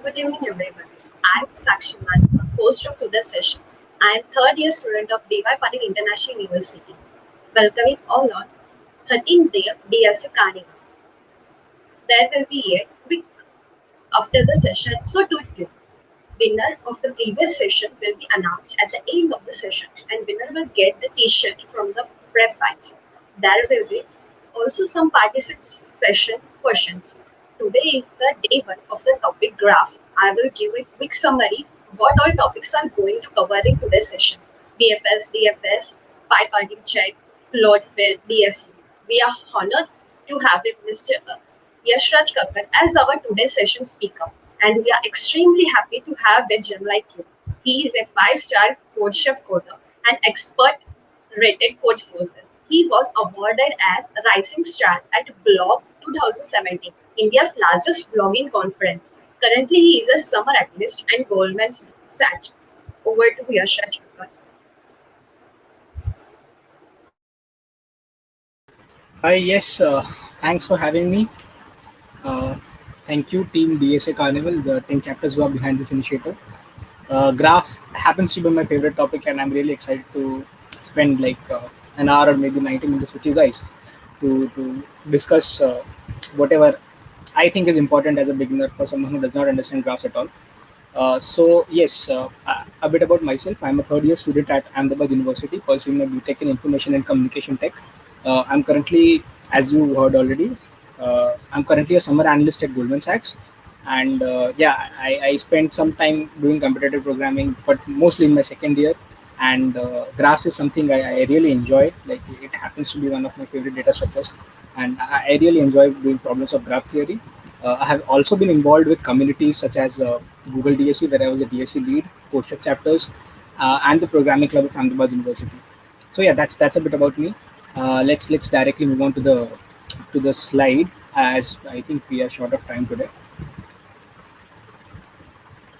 Good evening, everyone. I'm Sakshi Manna, host of today's session. I am third year student of D.Y. Patil International University. Welcoming all on 13th day of DSC Carnival. There will be a quick after the session, so do it. Winner of the previous session will be announced at the end of the session, and winner will get the T-shirt from the prep packs. There will be also some participant session questions. Today is the day one of the topic graph. I will give a quick summary what all topics are going to cover in today's session. BFS, DFS, pi parting check, float fill, DSC. We are honored to have Mr. Yashraj Kakkar as our today's session speaker, and we are extremely happy to have a gem like you. He is a five-star coach chef coder and expert rated coach forces. He was awarded as Rising Star at Blog 2017, India's largest blogging conference. Currently, he is a summer analyst and Goldman Sachs. Over to Yashraj Kakkar. Hi, yes, thanks for having me. Uh, Thank you, Team DSA Carnival, the 10 chapters who are behind this initiative. Graphs happens to be my favorite topic, and I'm really excited to spend like an hour or maybe 90 minutes with you guys to discuss whatever I think is important as a beginner for someone who does not understand graphs at all. A bit about myself. I'm a third year student at Ahmedabad University, pursuing my BTech in Information and Communication Tech. I'm currently, as you heard already, I'm currently a summer analyst at Goldman Sachs. And I spent some time doing competitive programming, but mostly in my second year. And graphs is something I really enjoy. Like it happens to be one of my favorite data structures, and I really enjoy doing problems of graph theory. I have also been involved with communities such as Google DSC, where I was a DSC lead, coach of chapters, and the programming club of Ahmedabad University. So yeah, that's a bit about me. Let's directly move on to the slide, as I think we are short of time today.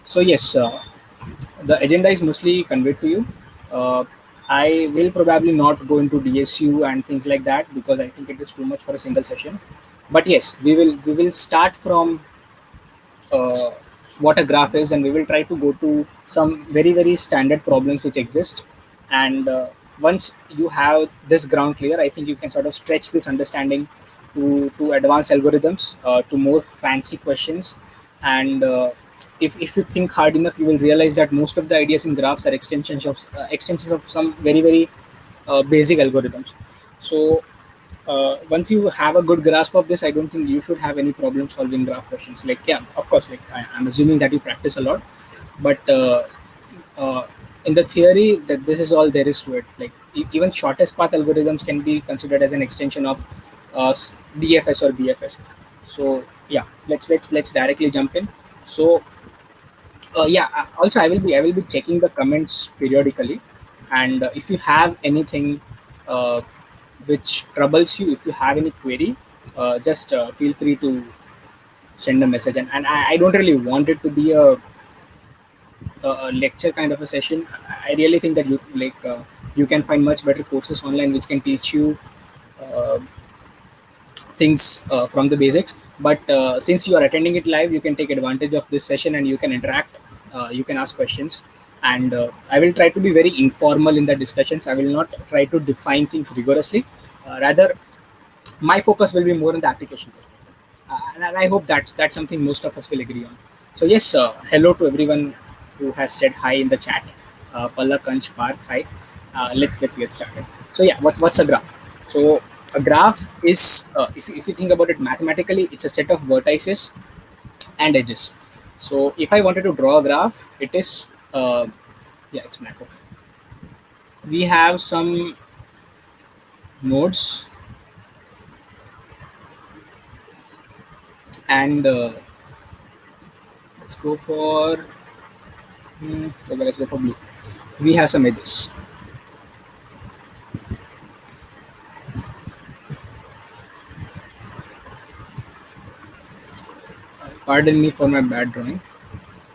So yes, the agenda is mostly conveyed to you. Uh, I will probably not go into DSU and things like that because I think it is too much for a single session. But yes, we will start from uh, what a graph is, and we will try to go to some very standard problems which exist. And once you have this ground clear, I think you can sort of stretch this understanding to advanced algorithms, to more fancy questions. And if you think hard enough, you will realize that most of the ideas in graphs are extensions of some very basic algorithms. So once you have a good grasp of this, I don't think you should have any problem solving graph questions. Like, yeah, of course, like I'm assuming that you practice a lot, but uh, in the theory, that this is all there is to it. Like, even shortest path algorithms can be considered as an extension of DFS or BFS. So, yeah, let's directly jump in. So, also I will be checking the comments periodically, and if you have anything uh, which troubles you, if you have any query, just feel free to send a message. And I don't really want it to be a lecture kind of a session. I really think that you can find much better courses online which can teach you uh, things from the basics. But since you are attending it live, you can take advantage of this session and you can interact, you can ask questions. And I will try to be very informal in the discussions. I will not try to define things rigorously. Rather, my focus will be more on the application perspective. And I hope that's something most of us will agree on. So yes, hello to everyone who has said hi in the chat. Palla Kanch Parth, hi. Let's get started. So yeah, what's a graph? So a graph is, if you think about it mathematically, it's a set of vertices and edges. So if I wanted to draw a graph, it is yeah, it's Mac. Okay, we have some nodes, and let's go for okay, let's go for blue. We have some edges. Pardon me for my bad drawing.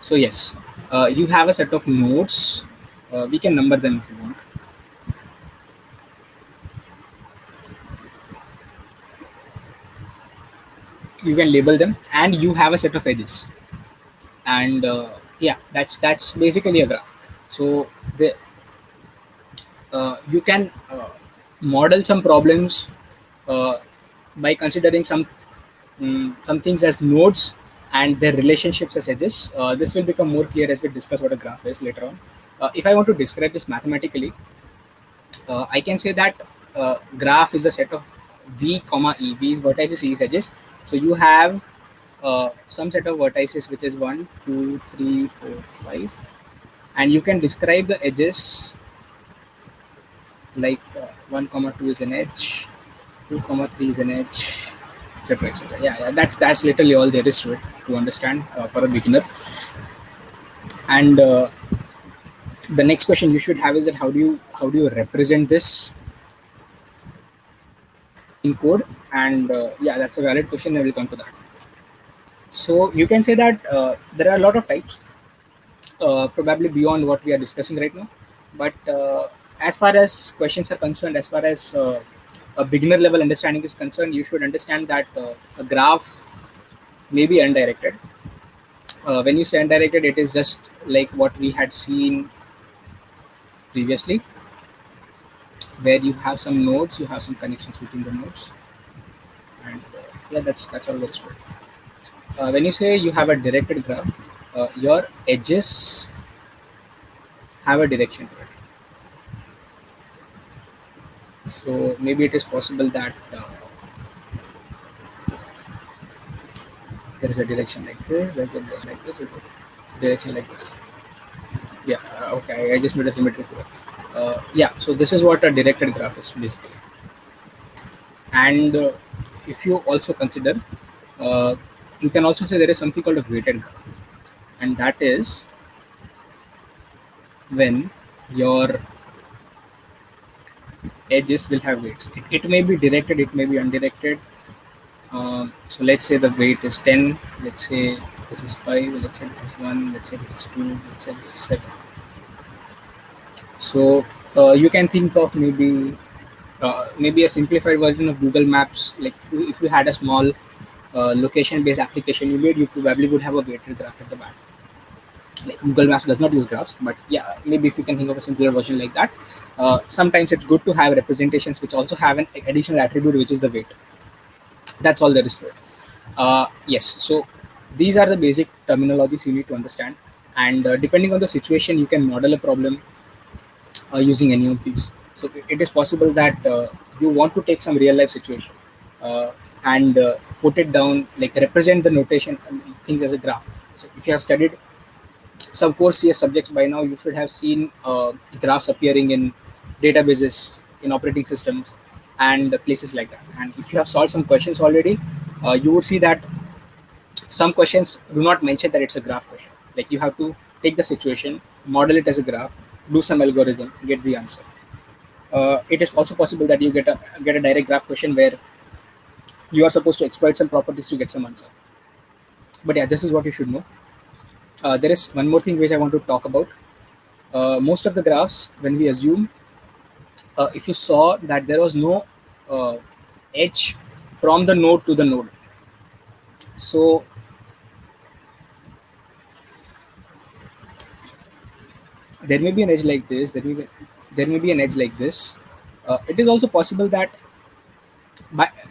So yes, you have a set of nodes. We can number them if you want. You can label them, and you have a set of edges. and yeah, that's basically a graph. So the you can model some problems uh, by considering some things as nodes and their relationships as edges. This will become more clear as we discuss what a graph is later on. If I want to describe this mathematically, I can say that graph is a set of v comma e. V is vertices, e is edges. So you have some set of vertices which is 1 2 3 4 5, and you can describe the edges like 1 comma 2 is an edge, 2 comma 3 is an edge, etc, etc. Yeah, that's literally all there is to it to understand for a beginner. And the next question you should have is that how do you represent this in code? And yeah, that's a valid question. I will come to that. So you can say that there are a lot of types, probably beyond what we are discussing right now. But as far as questions are concerned, as far as a beginner level understanding is concerned, you should understand that a graph may be undirected. When you say undirected, it is just like what we had seen previously, where you have some nodes, you have some connections between the nodes, and yeah, that's all there is to it. When you say you have a directed graph, your edges have a direction to it. So maybe it is possible that there is a direction like this, there's a direction like this, there's a direction like this. Yeah, okay, I just made a symmetry for it. Yeah, so this is what a directed graph is basically. And if you also consider, uh, you can also say there is something called a weighted graph, and that is when your edges will have weights. It may be directed, it may be undirected. So let's say the weight is 10, let's say this is 5, let's say this is 1, let's say this is 2, let's say this is 7. So you can think of maybe a simplified version of Google Maps. Like if you had a small location-based application you made, you probably would have a weighted graph at the back. Like Google Maps does not use graphs, but yeah, maybe if you can think of a simpler version like that. Sometimes it's good to have representations which also have an additional attribute, which is the weight. That's all there is to it. Yes, so these are the basic terminologies you need to understand, and depending on the situation, you can model a problem using any of these. So it is possible that you want to take some real life situation and put it down, like represent the notation things as a graph. So if you have studied some core CS subjects by now, you should have seen graphs appearing in databases, in operating systems, and places like that. And if you have solved some questions already, you would see that some questions do not mention that it's a graph question. Like you have to take the situation, model it as a graph, do some algorithm, get the answer. It is also possible that you get a direct graph question where you are supposed to exploit some properties to get some answer. But yeah, this is what you should know. There is one more thing which I want to talk about. Most of the graphs, when we assume, if you saw that there was no edge from the node to the node, so there may be an edge like this, there may be an edge like this. It is also possible that,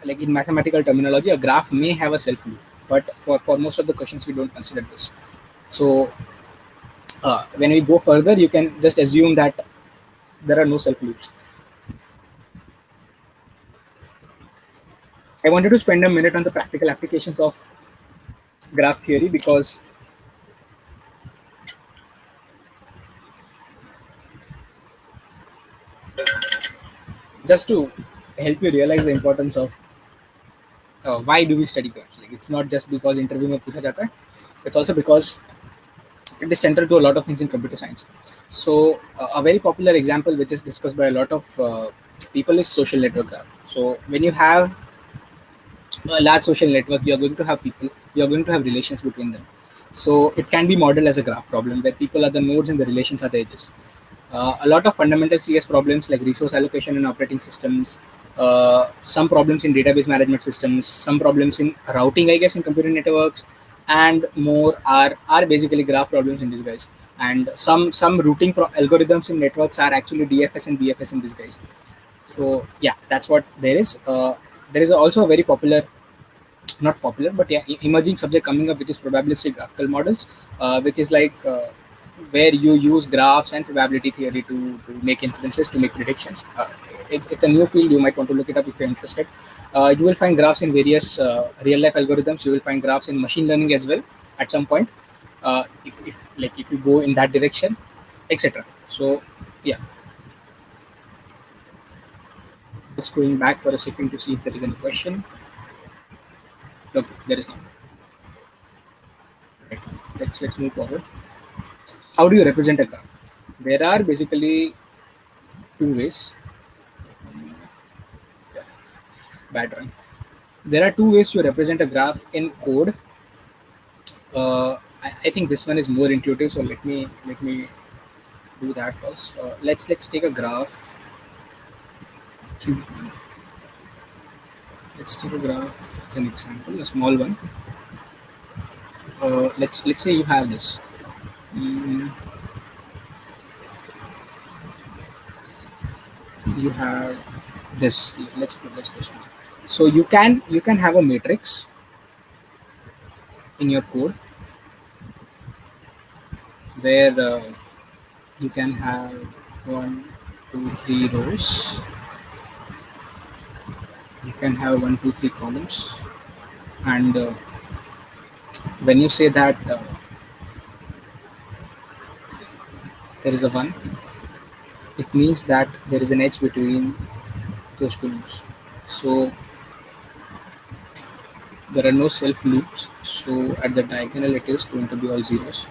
like in mathematical terminology, a graph may have a self loop, but for most of the questions we don't consider this. So when we go further, you can just assume that there are no self loops. I wanted to spend a minute on the practical applications of graph theory, because just to help you realize the importance of why do we study graphs. Like it's not just because interview mein pucha jata hai, it's also because it is central to a lot of things in computer science. So a very popular example which is discussed by a lot of people is social network graph. So when you have a large social network, you are going to have people, you are going to have relations between them. So it can be modeled as a graph problem where people are the nodes and the relations are the edges. A lot of fundamental CS problems like resource allocation in operating systems, some problems in database management systems, some problems in routing, I guess, in computer networks, and more are basically graph problems in disguise. And some routing algorithms in networks are actually DFS and BFS in disguise. So yeah, that's what there is. There is also a very popular, not popular, but yeah, emerging subject coming up, which is probabilistic graphical models, which is like where you use graphs and probability theory to make inferences, to make predictions. It's a new field. You might want to look it up if you're interested. You will find graphs in various real life algorithms. You will find graphs in machine learning as well at some point. If you go in that direction, etc. So yeah, just going back for a second to see if there is any question. Okay, there is not. Right. Let's move forward. How do you represent a graph? There are basically two ways. Yeah, bad run. There are two ways to represent a graph in code. I think this one is more intuitive, so let me do that first. Let's take a graph. Let's take a graph as an example, a small one. Let's say you have this. Mm, you have this. Let's go small. So you can have a matrix in your code where you can have one, two, three rows. You can have one, two, three columns, and when you say that there is a one, it means that there is an edge between those two nodes. So there are no self loops. So at the diagonal, it is going to be all zeros.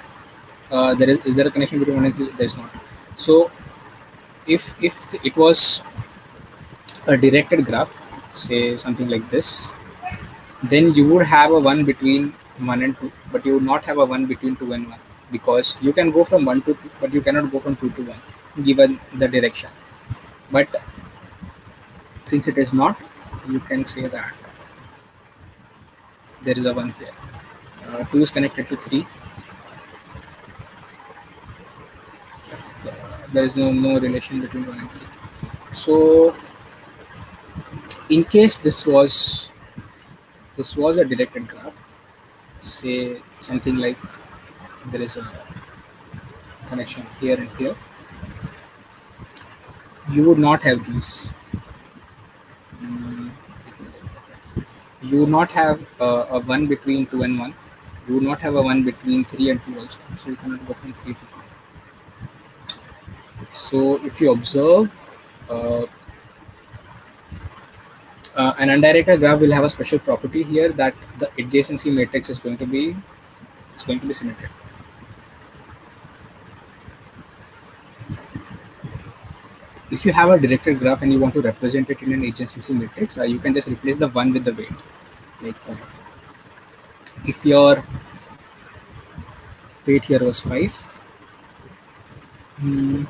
There is there a connection between one and three? There is not. So if it was a directed graph, say something like this, then you would have a one between 1 and 2, but you would not have a one between 2 and 1, because you can go from 1 to 2, but you cannot go from 2 to 1 given the direction. But since it is not, you can say that there is a 1 here. 2 is connected to 3. There is no relation between 1 and 3. So in case this was a directed graph, say something like there is a connection here and here, you would not have these. Mm, you would not have a 1 between 2 and 1. You would not have a 1 between 3 and 2 also. So you cannot go from 3 to 2. So if you observe, uh, an undirected graph will have a special property here, that the adjacency matrix is going to be, it's going to be symmetric. If you have a directed graph and you want to represent it in an adjacency matrix, you can just replace the 1 with the weight. Like if your weight here was 5, mm,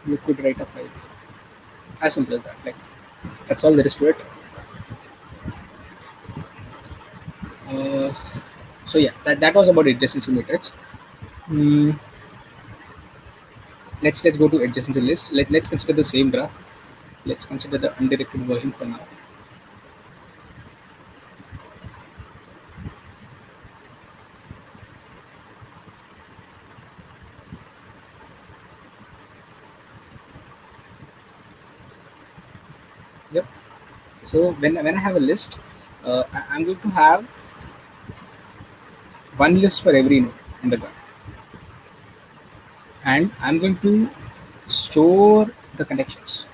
you could write a 5. As simple as that. Like that's all there is to it. Uh, so yeah, that was about adjacency matrix. Mm, let's go to adjacency list. Let's consider the same graph. Let's consider the undirected version for now. Yep. So when I have a list, I'm going to have one list for every node in the graph, and I'm going to store the connections.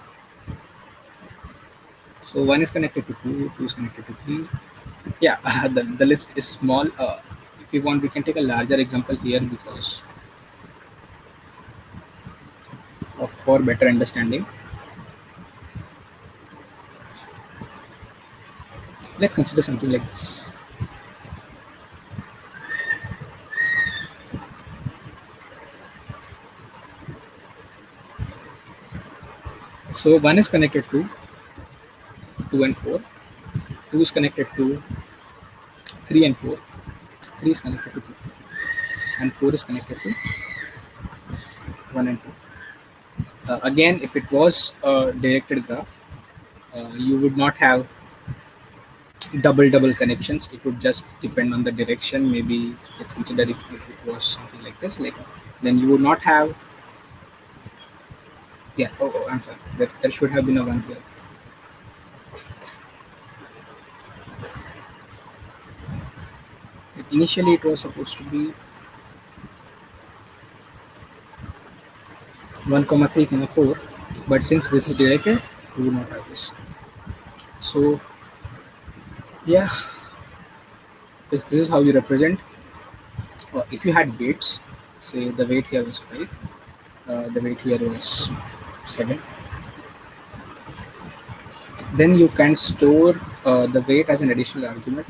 So one is connected to two, two is connected to three. Yeah, the list is small. If you want, we can take a larger example here because of for better understanding. Let's consider something like this. So one is connected to 2 and 4. 2 is connected to 3 and 4. 3 is connected to 2. And 4 is connected to 1 and 2. Again, if it was a directed graph, you would not have double connections. It would just depend on the direction. Maybe let's consider if it was something like this, like then you would not have. Yeah. Oh, I'm sorry. There should have been a one here. Initially, it was supposed to be 1 comma 3 comma 4, but since this is directed, you would not have this. So yeah, this is how you represent. If you had weights, say the weight here was 5, the weight here was 7, then you can store the weight as an additional argument.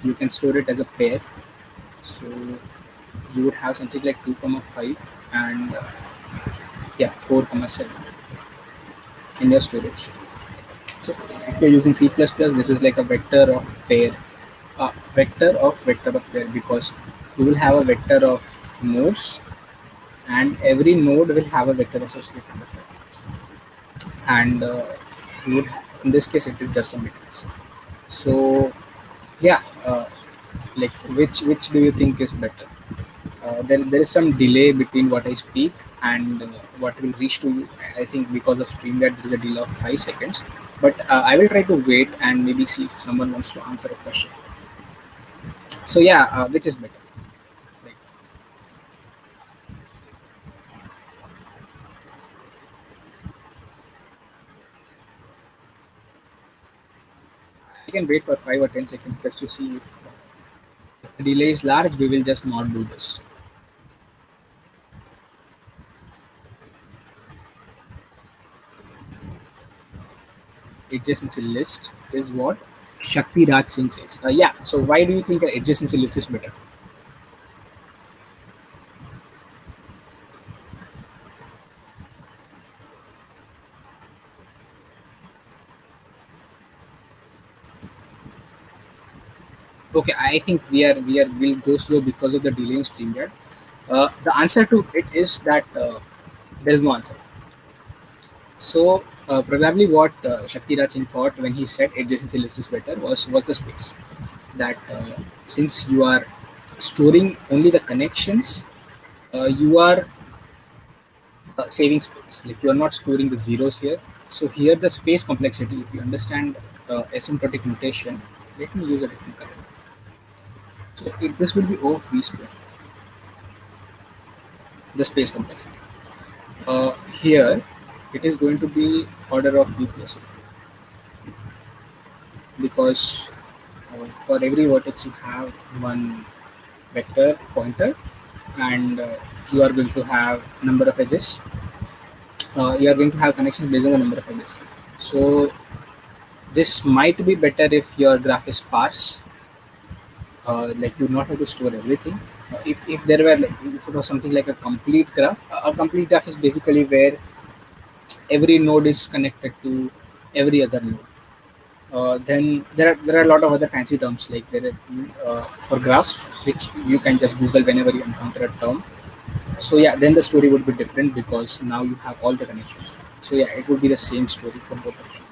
You can store it as a pair. So you would have something like 2 comma 5 and yeah, 4 comma 7 in your storage. So if you're using C++, this is like a vector of pair, vector of pair, because you will have a vector of nodes, and every node will have a vector associated with it. And you would in this case, it is just a matrix. So yeah, like which do you think is better? There is some delay between what I speak and what will reach to you. I think because of StreamYard there is a delay of 5 seconds. But I will try to wait and maybe see if someone wants to answer a question. So yeah, which is better? Like, we can wait for 5 or 10 seconds just to see if the delay is large. We will just not do this. Adjacency list is what Shakti Raj Singh says. Yeah. So why do you think an adjacency list is better? Okay, I think we'll go slow because of the delay in StreamYard. The answer to it is that there is no answer. So probably what Shakti Raj Singh thought when he said adjacency list is better was the space. That since you are storing only the connections, you are saving space. Like you are not storing the zeros here. So here the space complexity, if you understand asymptotic notation, let me use a different color. So this will be O of V square, the space complexity. Here it is going to be order of V plus A, because for every vertex you have one vector pointer, and you are going to have number of edges. You are going to have connections based on the number of edges. So this might be better if your graph is sparse, like you not have to store everything. If there were like, if it was something like a complete graph, a complete graph is basically where every node is connected to every other node. Then there are a lot of other fancy terms like there are, for graphs, which you can just Google whenever you encounter a term. So yeah, then the story would be different because now you have all the connections. So yeah, it would be the same story for both of them,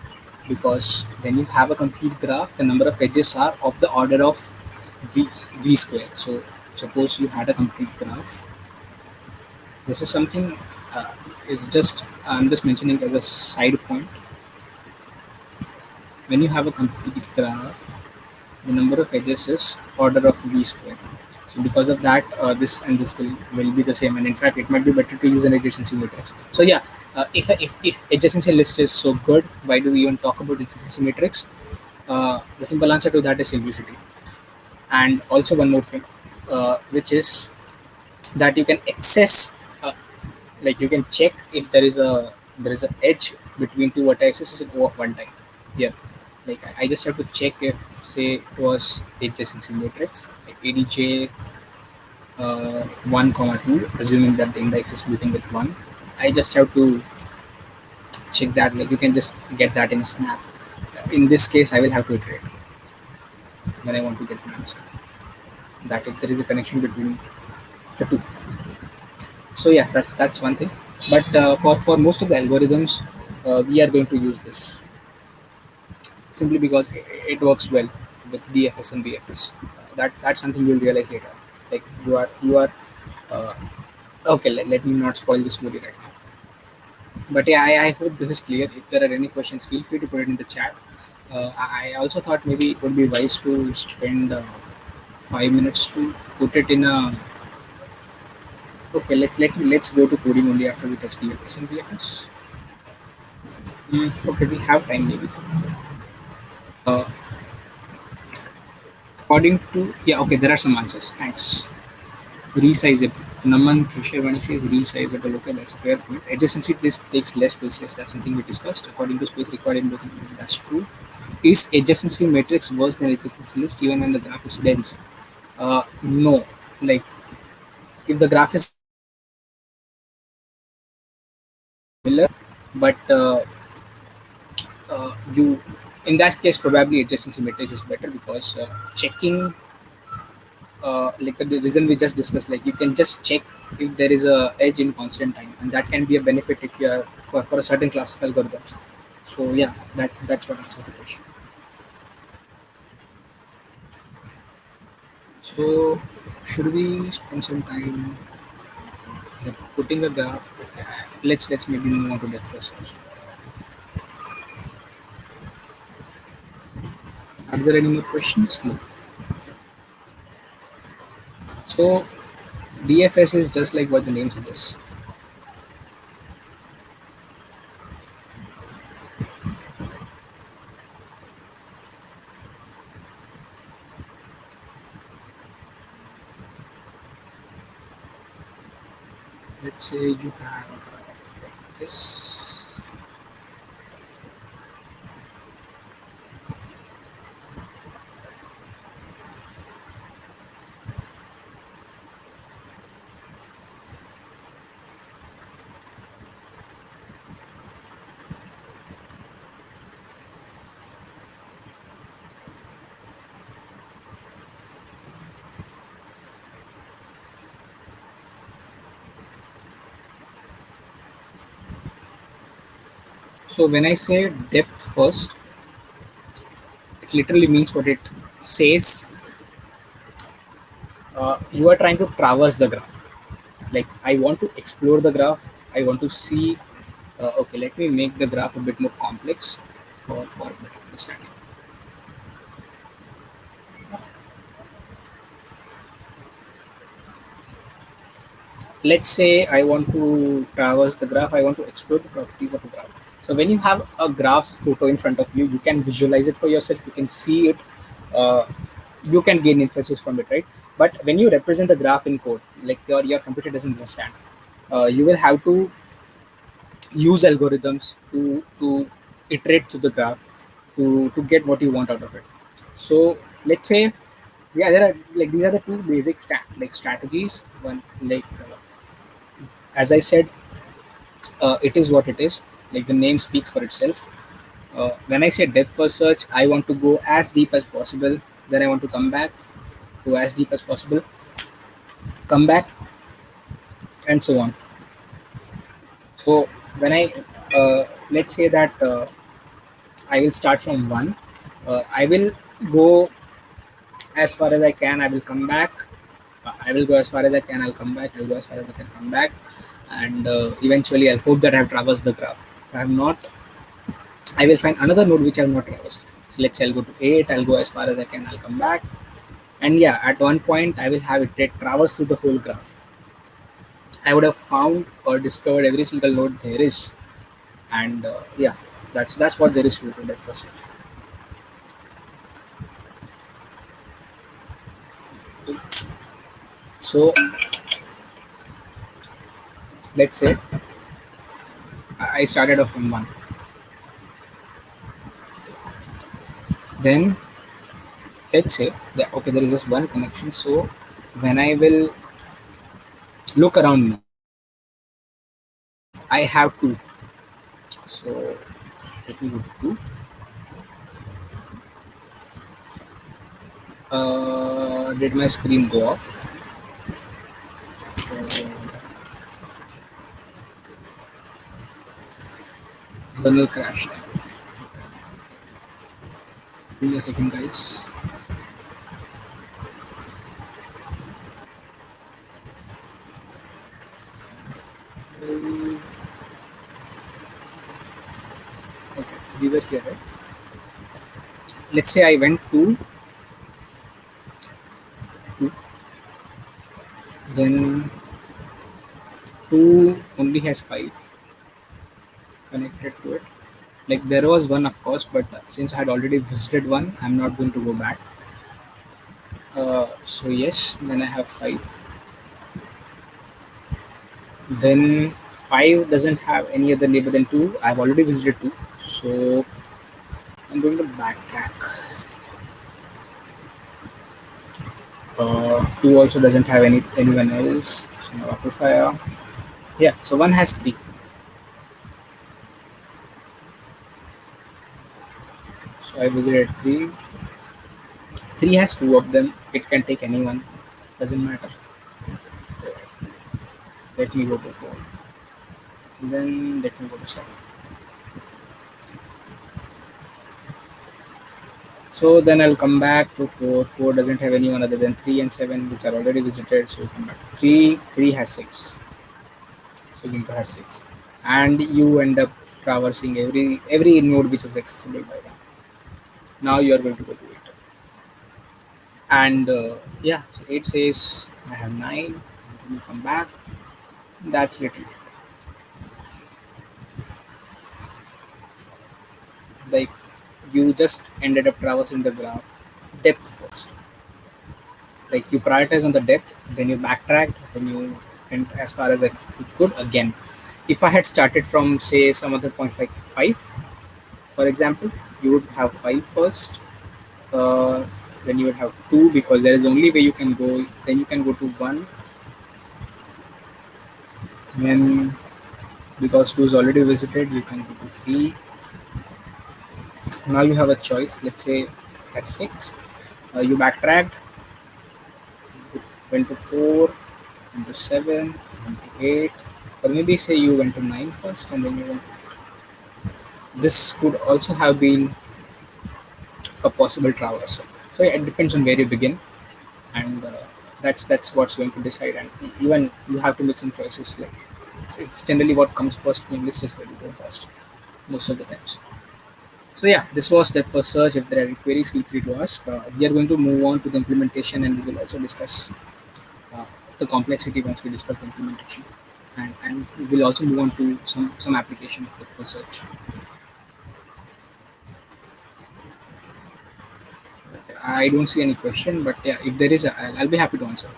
because when you have a complete graph, the number of edges are of the order of v square. So suppose you had a complete graph. This is something is just I'm just mentioning as a side point. When you have a complete graph, the number of edges is order of v square. So because of that, this and this will be the same, and in fact, it might be better to use an adjacency matrix. So yeah, if adjacency list is so good, why do we even talk about adjacency matrix? The simple answer to that is simplicity. And also one more thing, which is that you can access, like you can check if there is a edge between two vertices is an O of one time. Here, like I just have to check if say it was adjacency matrix, like ADJ 1 comma 2, assuming that the indices begin with 1. I just have to check that, like you can just get that in a snap. In this case, I will have to iterate when I want to get an answer. That if there is a connection between the two. So yeah, that's one thing. But for most of the algorithms, we are going to use this simply because it works well with DFS and BFS. That's something you'll realize later. Like you are uh, okay. Let me not spoil the story right now. But yeah, I hope this is clear. If there are any questions, feel free to put it in the chat. I also thought maybe it would be wise to spend 5 minutes to put it in a. Okay, let's go to coding only after we touch DFS and BFS. Okay, we have time maybe. Uh, According to yeah, okay, there are some answers. Thanks. Resizable. Naman Keshwani says resizable. Okay, that's a fair point. Adjacency this takes less space. Yes, that's something we discussed. According to space required in both, that's true. Is adjacency matrix worse than adjacency list even when the graph is dense? No. Like if the graph is similar, but you in that case probably adjacency matrix is better because checking like the reason we just discussed, like you can just check if there is a edge in constant time, and that can be a benefit if you are for a certain class of algorithms. So yeah, that's what answers the question. So should we spend some time like, putting a graph? Let's maybe move on to that first. Are there any more questions? No. So DFS is just like what the name suggests. Let's say you have a graph like this. So when I say depth first, it literally means what it says. You are trying to traverse the graph. Like I want to explore the graph. I want to see. Okay, let me make the graph a bit more complex for better understanding. Let's say I want to traverse the graph. I want to explore the properties of a graph. So when you have a graph's photo in front of you, you can visualize it for yourself. You can see it. Uh, you can gain inferences from it, right? But when you represent the graph in code, like your computer doesn't understand, you will have to use algorithms to iterate through the graph to get what you want out of it. So let's say yeah, there are like these are the two basic strategies. One like as I said, it is what it is. Like the name speaks for itself. When I say depth first search, I want to go as deep as possible. Then I want to come back, go as deep as possible, come back, and so on. So when I let's say that I will start from one. I will go as far as I can. I will come back. I will go as far as I can. I'll come back. I'll go as far as I can come back, and eventually I'll hope that I've traversed the graph. If I have not, I will find another node which I have not traversed. So let's say I'll go to 8. I'll go as far as I can. I'll come back, and yeah, at one point I will have it traverse through the whole graph. I would have found or discovered every single node there is, and yeah, that's what there is to it at first. So let's say I started off from one. Then let's say that okay, there is just one connection. So when I will look around me, I have two. So let me go to two. Did my screen go off? Kernel crashed. Give me a second, guys. Okay, we were here, right? Let's say I went to then 2 only has 5 connected to it. Like there was one, of course, but since I had already visited one, I'm not going to go back. So yes, then I have 5. Then 5 doesn't have any other neighbor than 2. I've already visited 2, so I'm going to backtrack. 2 also doesn't have anyone else. So now वापस आया. Yeah, so 1 has 3. So I visited 3. 3 has 2 of them. It can take anyone. Doesn't matter. Let me go to 4. Then let me go to 7. So then I'll come back to 4. 4 doesn't have anyone other than 3 and 7, which are already visited. So we come back to 3. 3 has 6. So you have 6. And you end up traversing every node which was accessible by them. Now you are going to go to 8. And yeah, so 8 says I have 9. And then you come back. That's little bit. Like you just ended up traversing the graph depth first. Like you prioritize on the depth, then you backtracked, then you went as far as I could again. If I had started from say some other point like 5, for example, you would have 5 first. Uh, then you would have 2 because there is only way you can go. Then you can go to 1. Then because 2 is already visited, you can go to 3. Now you have a choice. Let's say at 6, you backtracked, went to 4, went to 7, went to 8, or maybe say you went to 9 first and then you went. This could also have been a possible traversal. So yeah, it depends on where you begin, and that's what's going to decide. And even you have to make some choices. Like it's generally what comes first in list is where you go first most of the times. So yeah, this was the first search. If there are any queries, feel free to ask. We are going to move on to the implementation, and we will also discuss uh, the complexity once we discuss the implementation, and we will also move on to some application of the search. I don't see any question, but yeah, if there is, I'll be happy to answer.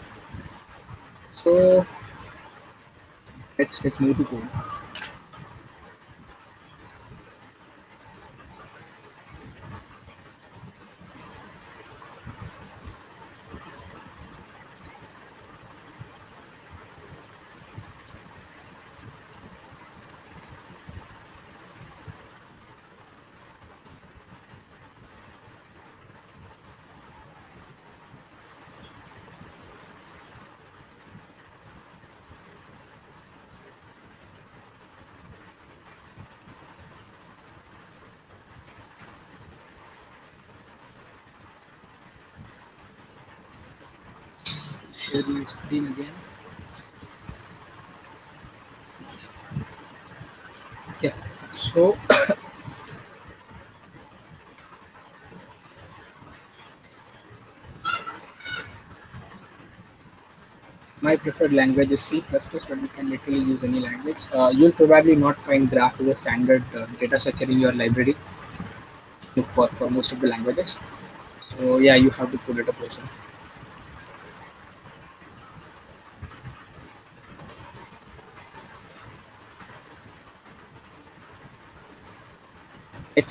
So let's move to code. Share my screen again. Yeah. So my preferred language is C++, but you can literally use any language. You'll probably not find Graph as a standard data structure in your library for most of the languages. So yeah, you have to pull it up yourself.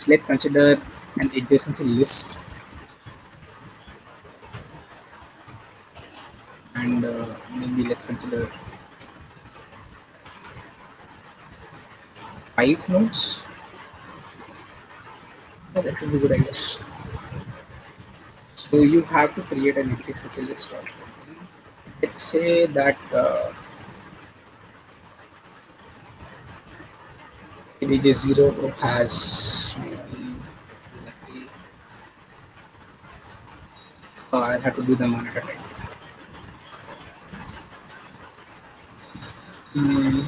Let's consider an adjacency list, and maybe let's consider 5 nodes. Yeah, that would be good, I guess. So you have to create an adjacency list also. Let's say that ADJ0 has maybe, I have to do them one at a time. Hmm,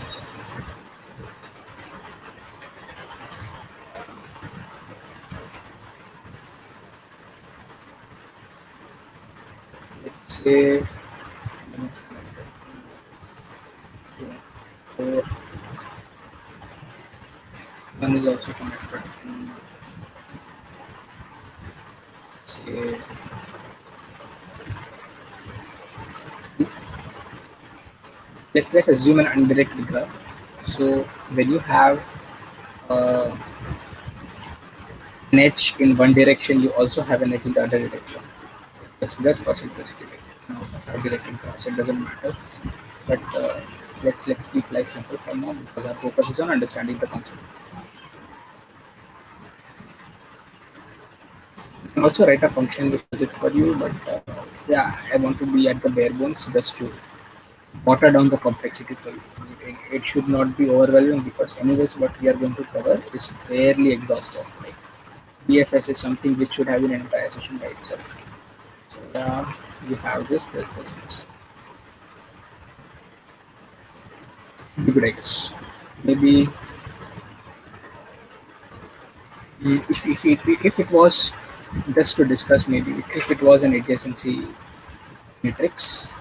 let's say 4, one is also connected. Say, let's assume an undirected graph. So when you have uh, an edge in one direction, you also have an edge in the other direction. That's just for simplicity. Directing graphs, it doesn't matter. But let's keep life simple for now because our focus is on understanding the concept. You can also write a function which does it for you, but yeah, I want to be at the bare bones just to water down the complexity for you. It should not be overwhelming because anyways what we are going to cover is fairly exhaustive. Like BFS is something which should have an entire session by itself. So yeah, you have this. Be good, I guess. Maybe if it was just to discuss, maybe if it was an adjacency matrix,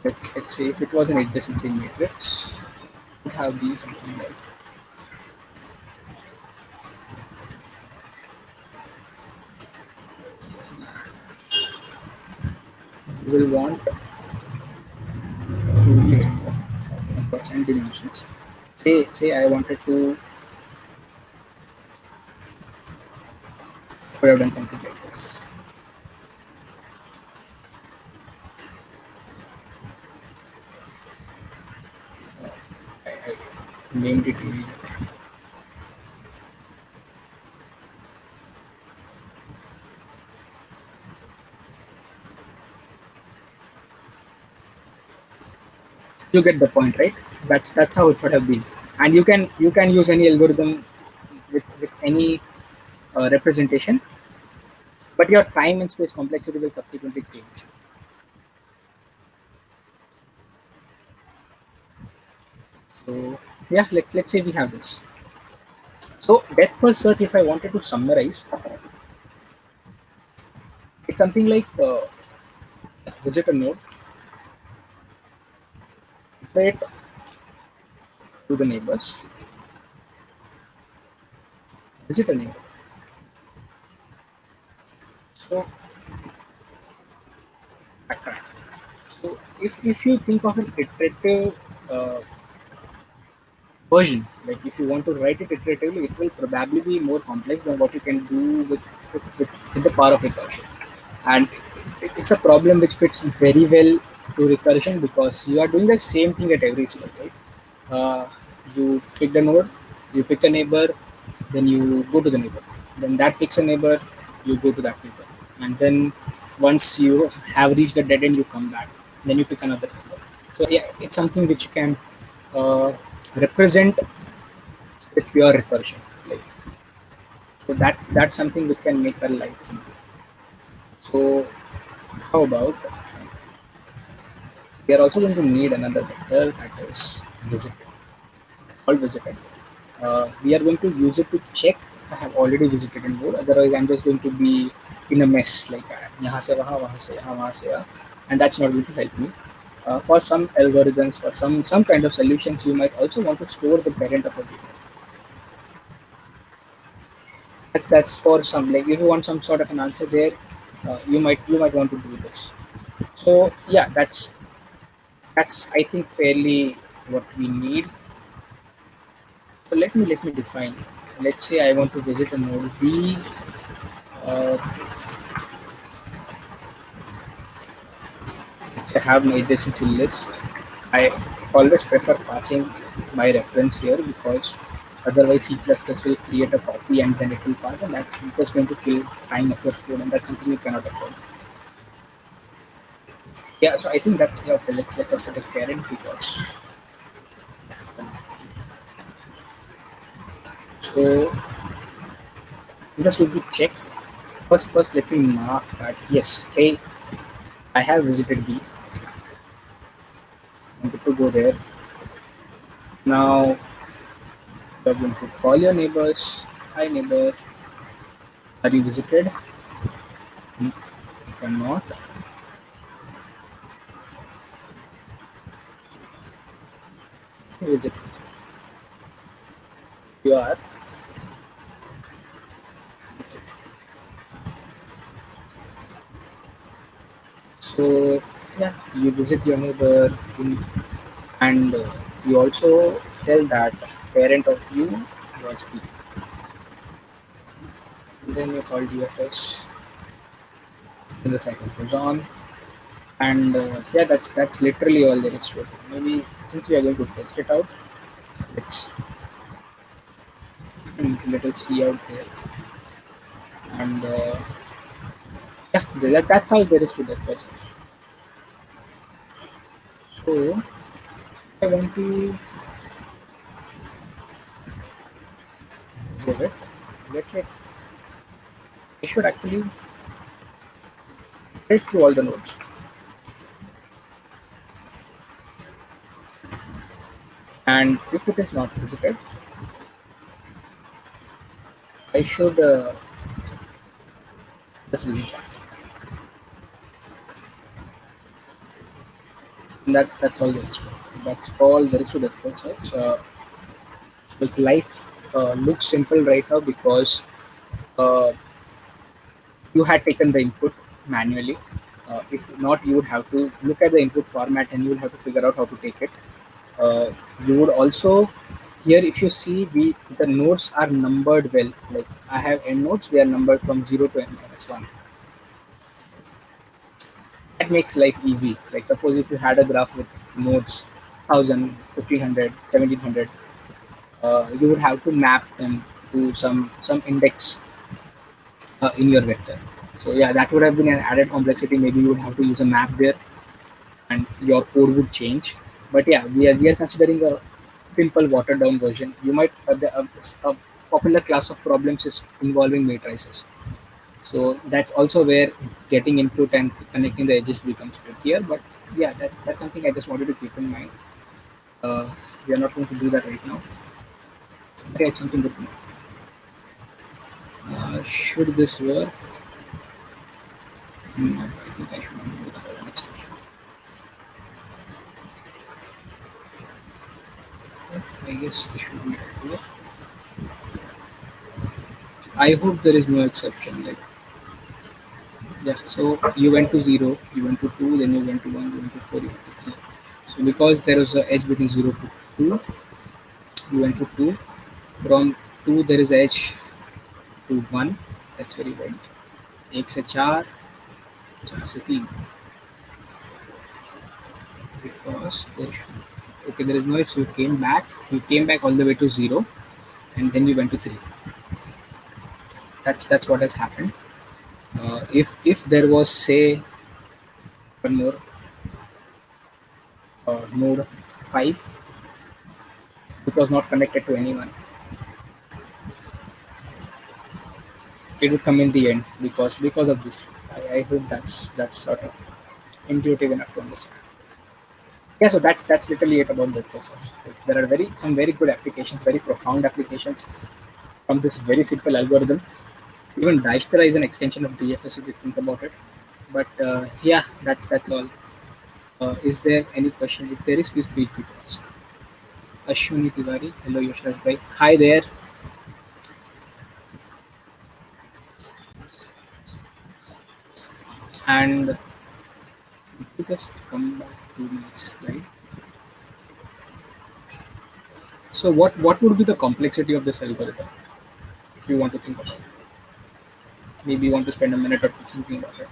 let's say if it was an adjacency matrix, it would have been something like you will want percent dimensions. Say I wanted to could have done something like this. I named it really. You get the point, right? That's how it would have been. And you can use any algorithm with any representation, but your time and space complexity will subsequently change. So yeah, let's say we have this. So depth first search, if I wanted to summarize, it's something like visit a node, iterate to the neighbors, visit a neighbor. So attract. So if you think of an iterative version, like if you want to write it iteratively, it will probably be more complex than what you can do with the power of recursion. And it's a problem which fits very well to recursion because you are doing the same thing at every step, right? You pick the node, you pick a neighbor, then you go to the neighbor. Then that picks a neighbor, you go to that neighbor. And then once you have reached the dead end, you come back. Then you pick another neighbor. So yeah, it's something which you can uh, represent with pure recursion. Like so that's something which can make our life simple. So how about we are also going to need another vector that is visited. It's called visited. We are going to use it to check if I have already visited a node. Otherwise, I'm just going to be in a mess like यहाँ से वहाँ से यहाँ वहाँ से यहाँ, and that's not going to help me. For some algorithms, for some kind of solutions, you might also want to store the parent of a data. That's for some like if you want some sort of an answer there, you might want to do this. So yeah, that's I think fairly what we need. So let me define. Let's say I want to visit a node V. Uh, let's say I have my adjacency list. I always prefer passing. my reference here, because otherwise C++ will create a copy and then it will pass, and that's just going to kill time of your code, and that's something you cannot afford. Yeah, so I think that's, yeah, okay. Let's also take parent, because so I'm just going to check first. First, let me mark that yes, hey, I have visited the. I'm good to go there. Now you're going to call your neighbors. Hi neighbor, are you visited? Hmm, if I'm not, visit. If you are, so yeah, you visit your neighbor in, and you also tell that parent of you was B. And then you call DFS, and the cycle goes on. And yeah, that's literally all there is to it. Maybe since we are going to test it out, let's let us see out there. And yeah, that's all there is to that process. So I want to save it. Let it. I should actually read through all the notes. And if it is not visited, I should just visit that. And that's all there is to it. That's all there is to that process. Like life looks simple right now because uh, you had taken the input manually. If not, you would have to look at the input format and you will have to figure out how to take it. Uh, you would also here, if you see, the nodes are numbered well. Like I have end nodes, they are numbered from 0 to n minus 1. That makes life easy. Like suppose if you had a graph with nodes 1000, 1500, 1700, you would have to map them to some index in your vector. So yeah, that would have been an added complexity. Maybe you would have to use a map there, and your code would change. But yeah, we are considering a simple watered down version. You might a popular class of problems is involving matrices. So that's also where getting input and connecting the edges becomes trickier. But yeah, that's something I just wanted to keep in mind. Uh, we are not going to do that right now. But yeah, it's something good to know. Should this work? No, I think I should not do that. Next question. I guess this should be right. I hope there is no exception. Like yeah, so you went to 0, you went to 2, then you went to 1, you went to 4, you went to 3. So because there was a edge between 0 to 2, you went to 2. From 2 there is edge to 1. That's where you went. 1 से 4, 4 से 3. Because there should, okay, there is no edge, so you came back. You came back all the way to 0, and then you went to 3. That's what has happened. If there was, say, one more node 5, it was not connected to anyone, it would come in the end, because of this. I hope that's sort of intuitive enough to understand. Yeah, so that's literally it about the process. There are some very good applications, very profound applications from this very simple algorithm. Even Dijkstra is an extension of DFS if you think about it. But yeah, that's all. Is there any question? If there is, please feel free to ask. Ashwini Tiwari, hello Yashraj bhai. Hi there. And let me just come back to my slide. So what would be the complexity of this algorithm if you want to think about it? Maybe you want to spend a minute or two thinking about it.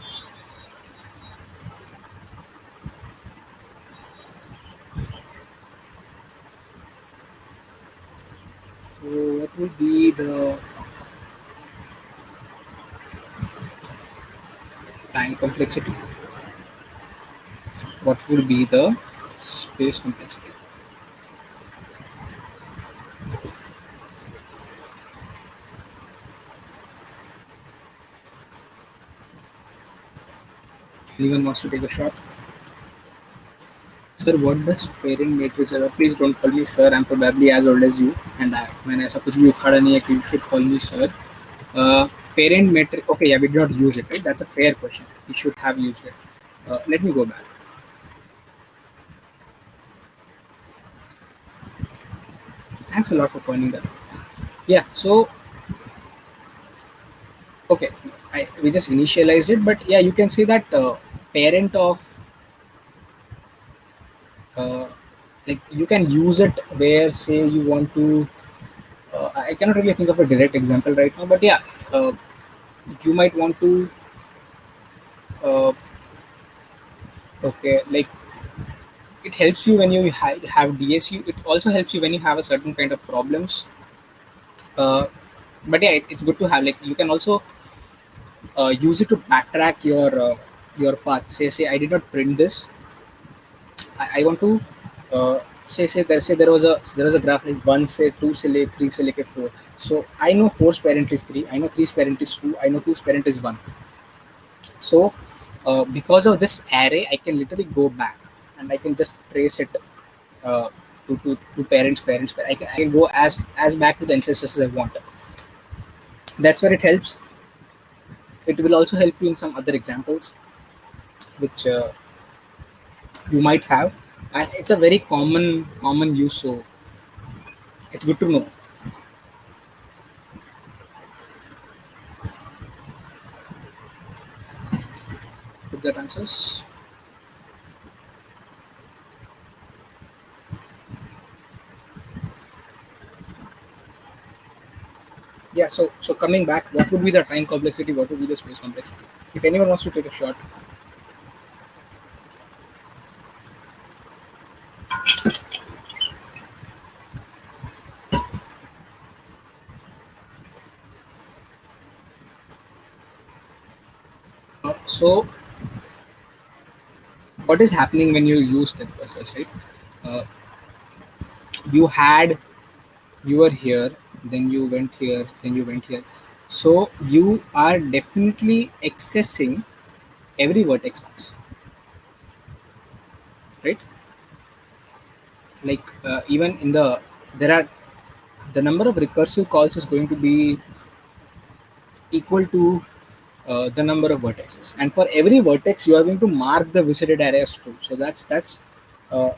the time complexity? What would be the space complexity? Anyone wants to take a shot? Sir, what does parent matrix are? Please don't call me sir. I'm probably as old as you, and मैंने ऐसा कुछ भी उखाड़ा नहीं है कि you should call me sir. Parent matrix. Okay, yeah, we did not use it, right? That's a fair question. We should have used it. Let me go back. Thanks a lot for pointing that out. Yeah. So okay, we just initialized it, but yeah, you can say that parent of uh, like you can use it where say you want to. I cannot really think of a direct example right now, but yeah, you might want to. Uh, okay, like it helps you when you have DSU. It also helps you when you have a certain kind of problems. But yeah, it's good to have. Like you can also use it to backtrack your path. Say I did not print this. I want to say there was a graph like one say two say like three say like a four. So I know four's parent is three. I know three's parent is two. I know two's parent is one. So because of this array, I can literally go back and I can just trace it uh, to parents. I can go as back to the ancestors as I want. That's where it helps. It will also help you in some other examples which you might have, and it's a very common use. So it's good to know. Hope that answers. Yeah. So coming back, what would be the time complexity? What would be the space complexity? If anyone wants to take a shot. So what is happening when you use that process, right? Uh, you had you were here, then you went here, then you went here. So you are definitely accessing every vertex once, right? Like even in there are the number of recursive calls is going to be equal to the number of vertices, and for every vertex you are going to mark the visited array as true. So that's uh,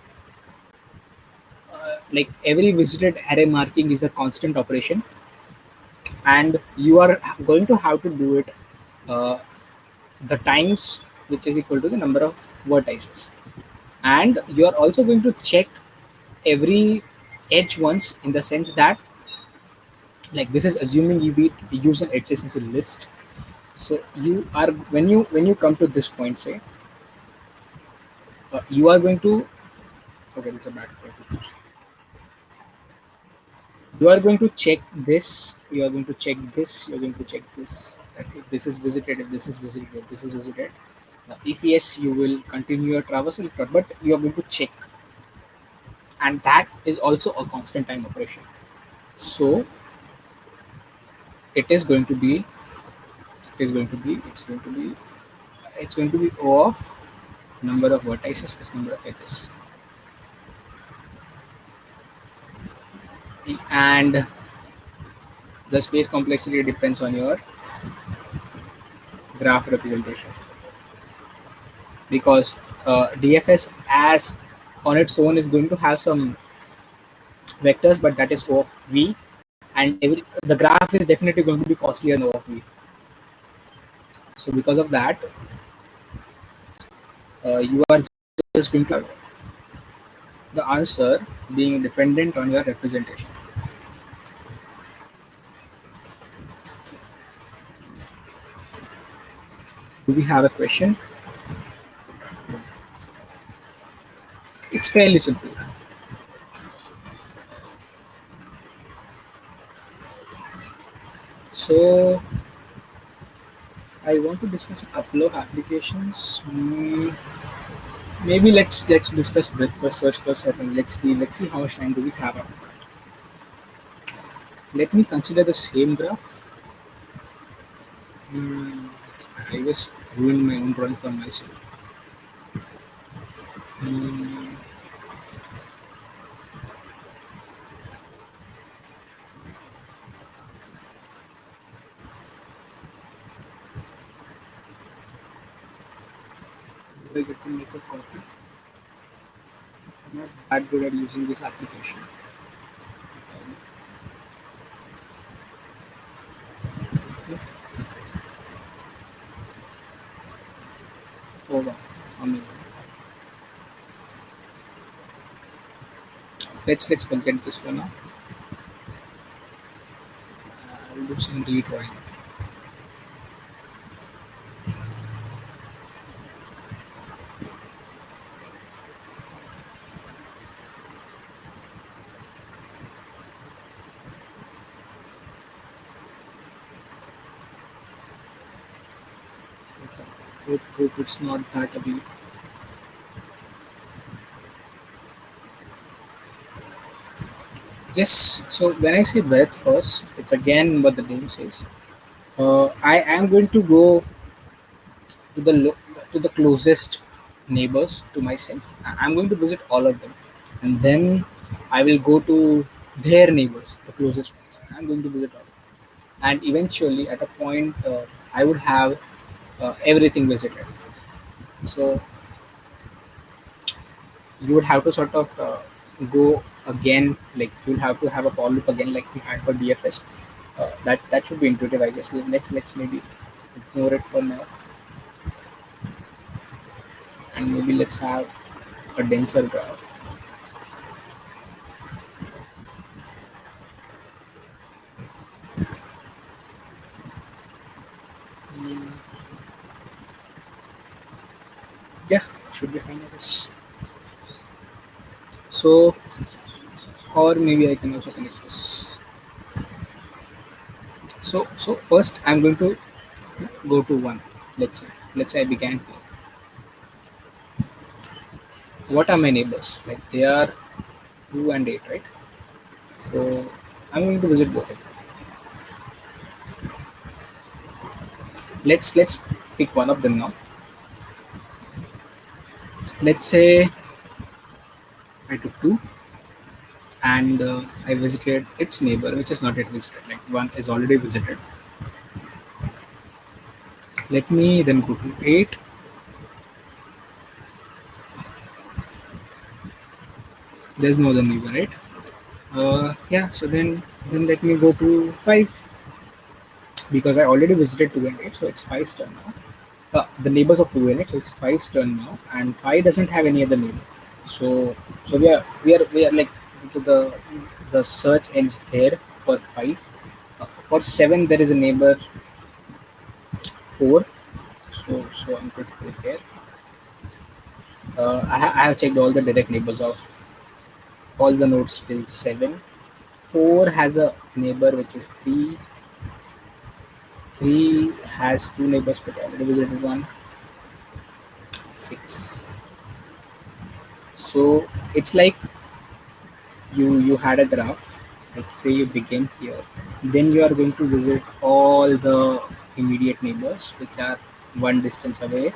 like every visited array marking is a constant operation, and you are going to have to do it uh, the times which is equal to the number of vertices, and you are also going to check every edge once, in the sense that like this is assuming you use an adjacency list. So you are when you come to this point, say you are going to okay, this is a bad point. You are going to check this, you are going to check this, you're going to check this, that if this is visited, if this is visited, if this is visited. If yes, you will continue your traversal. If not, but you are going to check, and that is also a constant time operation. So it is going to be it is going to be it's going to be O of number of vertices plus number of edges, and the space complexity depends on your graph representation, because DFS as on its own is going to have some vectors, but that is O of V, and the graph is definitely going to be costlier than O of V. So because of that, you are just going to have the answer being dependent on your representation. Do we have a question? It's fairly simple. So I want to discuss a couple of applications. Maybe let's discuss breadth search for a second. Let's see how much time do we have after that. Let me consider the same graph. Hmm, I just ruined my own drawing for myself. Hmm, do I get to make a copy? I'm not that good at using this application. Okay. Oh wow, amazing. Let's forget this for now. I'll do some redrawing. Okay. Hope it's not that ugly. Yes. So when I say breadth first, it's again what the name says. I am going to go to to the closest neighbors to myself. I'm going to visit all of them, and then I will go to their neighbors, the closest ones. I'm going to visit all of them, and eventually, at a point, I would have everything visited. So you would have to sort of go again, like you'll have to have a follow loop again, like we had for DFS. That should be intuitive, I guess. Let's maybe ignore it for now, and maybe let's have a denser graph. Mm, yeah, should be fine, I guess. So, or maybe I can also connect this. So first I'm going to go to one. Let's say I began here. What are my neighbors? Like they are 2 and 8, right? So I'm going to visit both of them. Let's pick one of them now. Let's say I took two and I visited its neighbor, which is not yet visited. Like one is already visited. Let me then go to 8. There's no other neighbor, right? Yeah. So then let me go to 5 because I already visited 2 and 8, so it's 5's turn now. The neighbors of 2 and 8, so it's 5's turn now, and 5 doesn't have any other neighbor. So we are like the search ends there for 5. For 7 there is a neighbor 4. So I'm going to put it here. I have checked all the direct neighbors of all the nodes till 7. 4 has a neighbor which is 3. 3 has two neighbors but I already visited one. 6. So it's like you had a graph, like say you begin here, then you are going to visit all the immediate neighbors which are one distance away,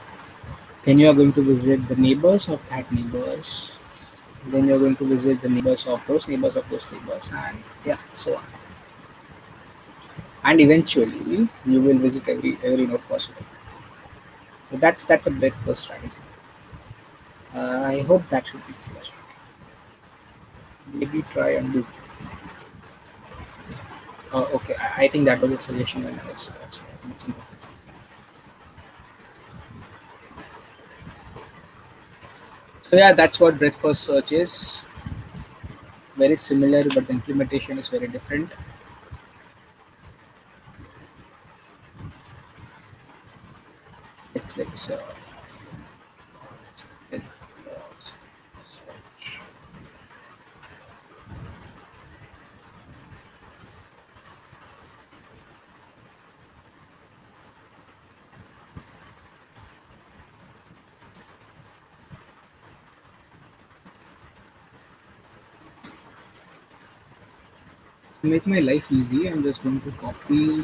then you are going to visit the neighbors of that neighbors, then you're going to visit the neighbors of those neighbors of those neighbors, and yeah, so on. And eventually you will visit every node possible. So that's a breadth first strategy. I hope that should be clear. Maybe try and do. Okay, I think that was a suggestion when I was mixing. So yeah, that's what breadth first search is. Very similar, but the implementation is very different. Let's breadth first search. To make my life easy, I'm just going to copy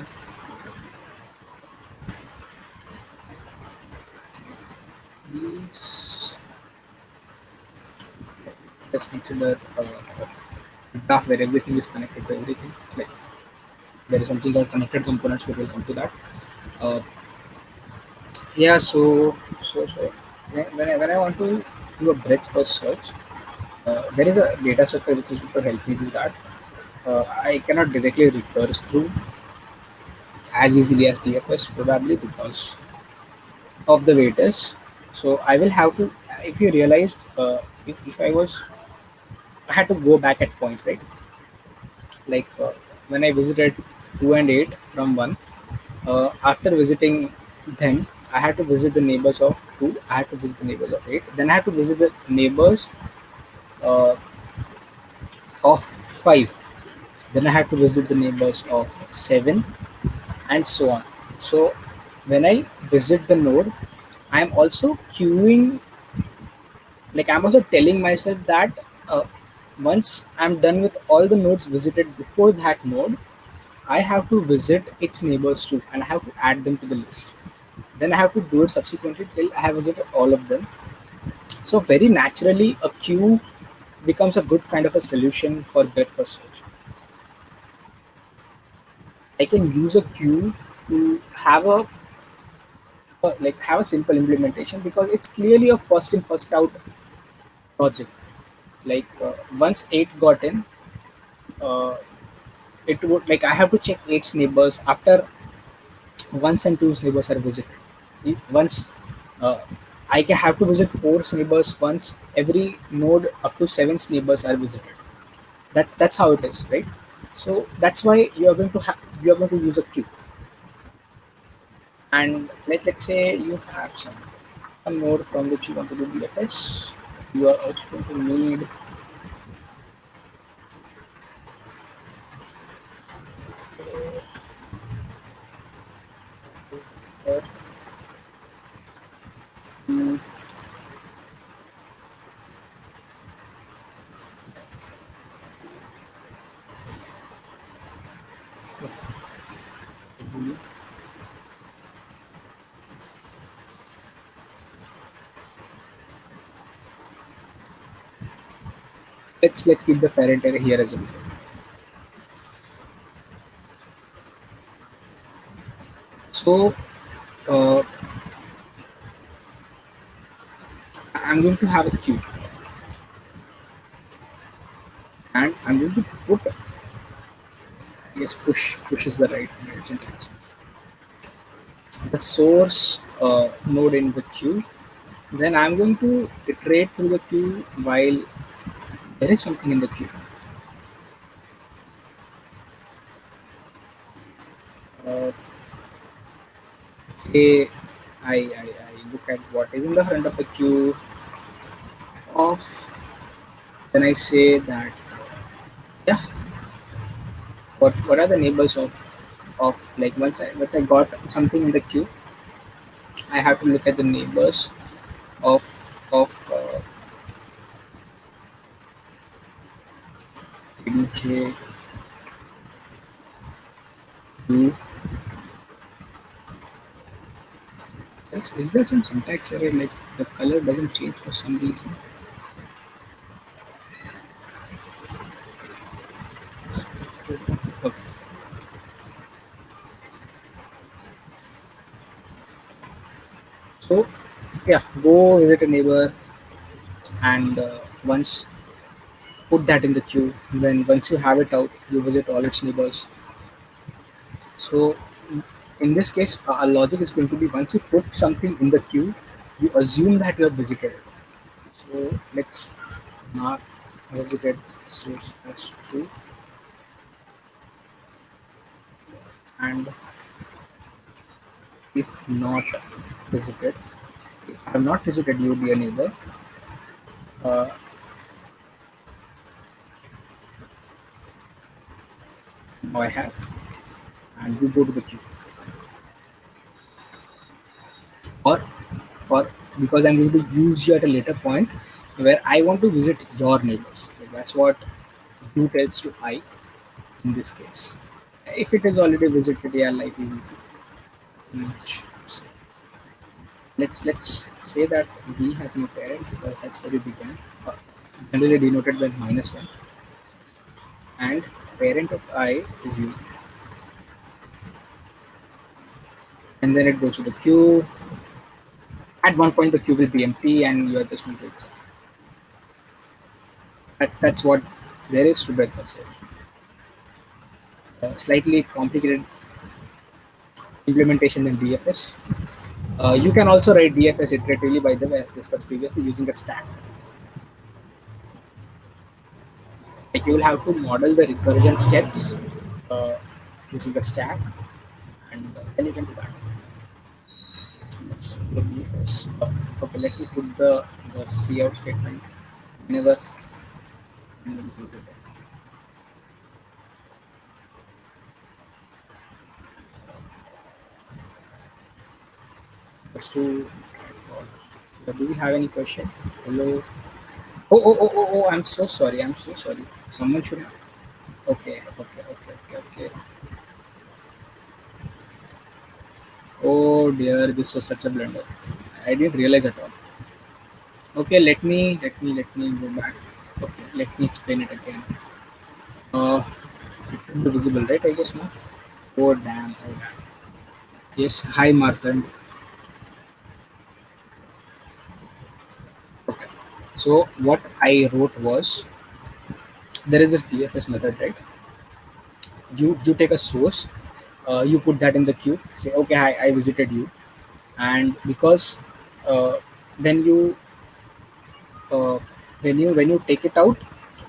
these. Let's consider a graph where everything is connected to everything. Like there is something called connected components, but we'll come to that. Uh, yeah, so when I want to do a breadth first search, there is a data structure which is going to help me do that. I cannot directly recurse through as easily as DFS probably because of the way it is. So I will have to, if you realized, if I had to go back at points, right? Like when I visited 2 and 8 from 1, after visiting them, I had to visit the neighbors of 2, I had to visit the neighbors of 8, then I had to visit the neighbors uh, of 5, then I had to visit the neighbors of 7, and so on. So when I visit the node, I'm also queuing, like I'm also telling myself that once I'm done with all the nodes visited before that node, I have to visit its neighbors too, and I have to add them to the list. Then I have to do it subsequently till I have visited all of them. So very naturally, a queue becomes a good kind of a solution for breadth first search. I can use a queue to have have a simple implementation because it's clearly a first in first out logic. Like once 8 got in, uh, it would, like I have to check 8's neighbors after once and two's neighbors are visited. Once uh, I can have to visit four's neighbors once every node up to seven's neighbors are visited. That's how it is, right? So that's why you are going to use a queue. And let's say you have some node from which you want to do BFS. You are also going to need uh, mm, let's keep the parent array here as well. So uh, I'm going to have a queue, and I'm going to put, I guess push is the right syntax, the source node in the queue. Then I'm going to iterate through the queue while there is something in the queue. Uh, say I look at what is in the front of the queue of, then I say that, yeah, what are the neighbors of, like once I got something in the queue, I have to look at the neighbors of ADJ queue. Is there some syntax error, like the color doesn't change for some reason? Okay. So yeah, go visit a neighbor and once put that in the queue. Then once you have it out, you visit all its neighbors. So in this case, our logic is going to be once you put something in the queue, you assume that you have visited it. So let's mark visited source as true, and if not visited, if I have not visited you, dear neighbor, uh, now I have, and you go to the queue. Or for, because I'm going to use you at a later point where I want to visit your neighbors. Like that's what you tells to I. in this case. If it is already visited, yeah, life is easy. Hmm. So let's say that V has no parent because that's where we began. Uh, Generally denoted by -1, and parent of I is U, and then it goes to the Q. At one point, the Q will be empty, and you are just going to accept. That's what there is to breadth search. Slightly complicated implementation than DFS. You can also write DFS iteratively, by the way, as discussed previously, using a stack. Like you will have to model the recursion steps uh, using a stack, and then you can do that. The DFS. Okay, let me put the C out statement whenever. Just to. Do we have any question? Hello. Oh! I'm so sorry. I'm so sorry. Someone should have. Okay. Oh dear, this was such a blunder. I didn't realize at all. Okay, let me go back. Okay, let me explain it again. It should be visible, right? I guess now. Oh damn. Yes, hi Martin. Okay. So what I wrote was there is this DFS method, right? You take a source, you put that in the queue. Say okay, I visited you, and because uh, then you when you take it out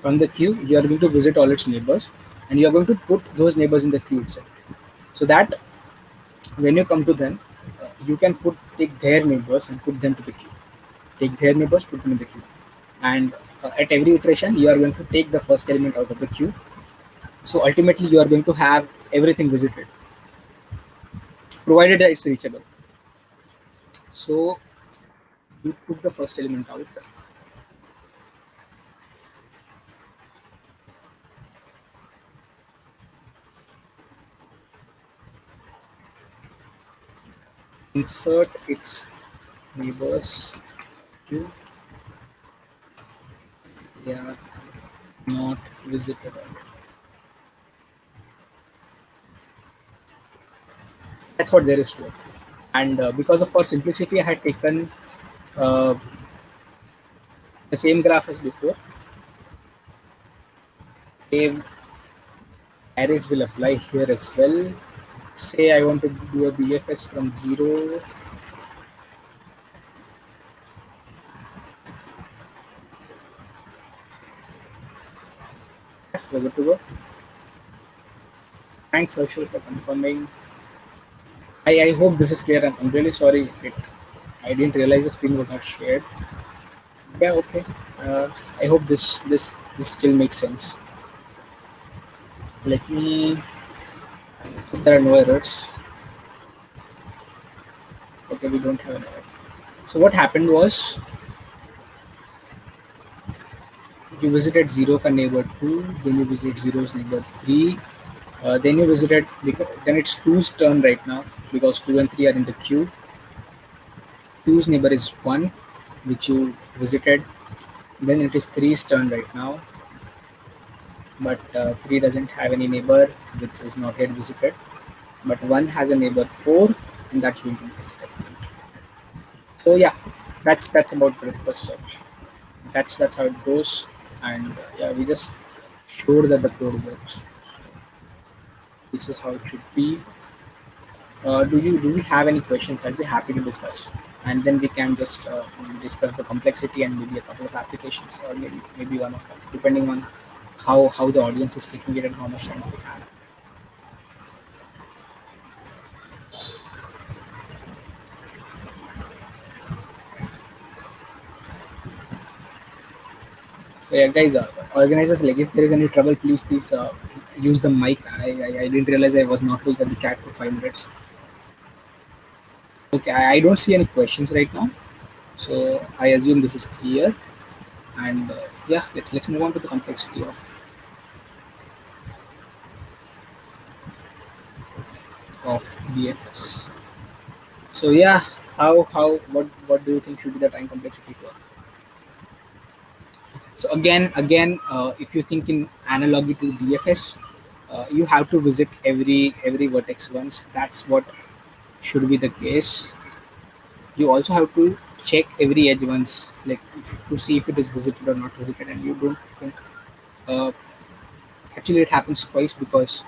from the queue, you are going to visit all its neighbors, and you are going to put those neighbors in the queue itself. So that when you come to them, you can take their neighbors and put them to the queue. Take their neighbors, put them in the queue, and at every iteration, you are going to take the first element out of the queue. So ultimately, you are going to have everything visited, provided that it's reachable. So you put the first element out, insert its neighbors queue. They are not visitable. That's what there is to it. And because of our simplicity, I had taken uh, the same graph as before. Same arrays will apply here as well. Say I want to do a BFS from 0. We're good to go. Thanks, Herschel, for confirming. I hope this is clear. I'm really sorry. I didn't realize the screen was not shared. Yeah, okay. I hope this still makes sense. Let me. There are no errors. Okay, we don't have an error. So what happened was you visited 0 ka neighbor 2, then you visited 0's neighbor 3, then you visited, then it's 2's turn right now because 2 and 3 are in the queue. 2's neighbor is 1, which you visited. Then it is 3's turn right now, but 3 doesn't have any neighbor, which is not yet visited. But 1 has a neighbor 4, and that's going to be visited. So yeah, that's about breakfast search. That's how it goes, and yeah, we just showed that the code works. This is how it should be. Do we have any questions? I'd be happy to discuss, and then we can just discuss the complexity and maybe a couple of applications, or maybe one of them, depending on how the audience is taking it and how much time we have. So yeah, guys, organizers, like if there is any trouble, please use the mic. I didn't realize I was not looking at the chat for 5 minutes. Okay, I don't see any questions right now, so I assume this is clear. And yeah, let's move on to the complexity of of DFS. So yeah, how what do you think should be the time complexity here? So again, if you think in analogy to DFS, you have to visit every vertex once. That's what should be the case. You also have to check every edge once, like to see if it is visited or not visited, and you don't uh, actually it happens twice because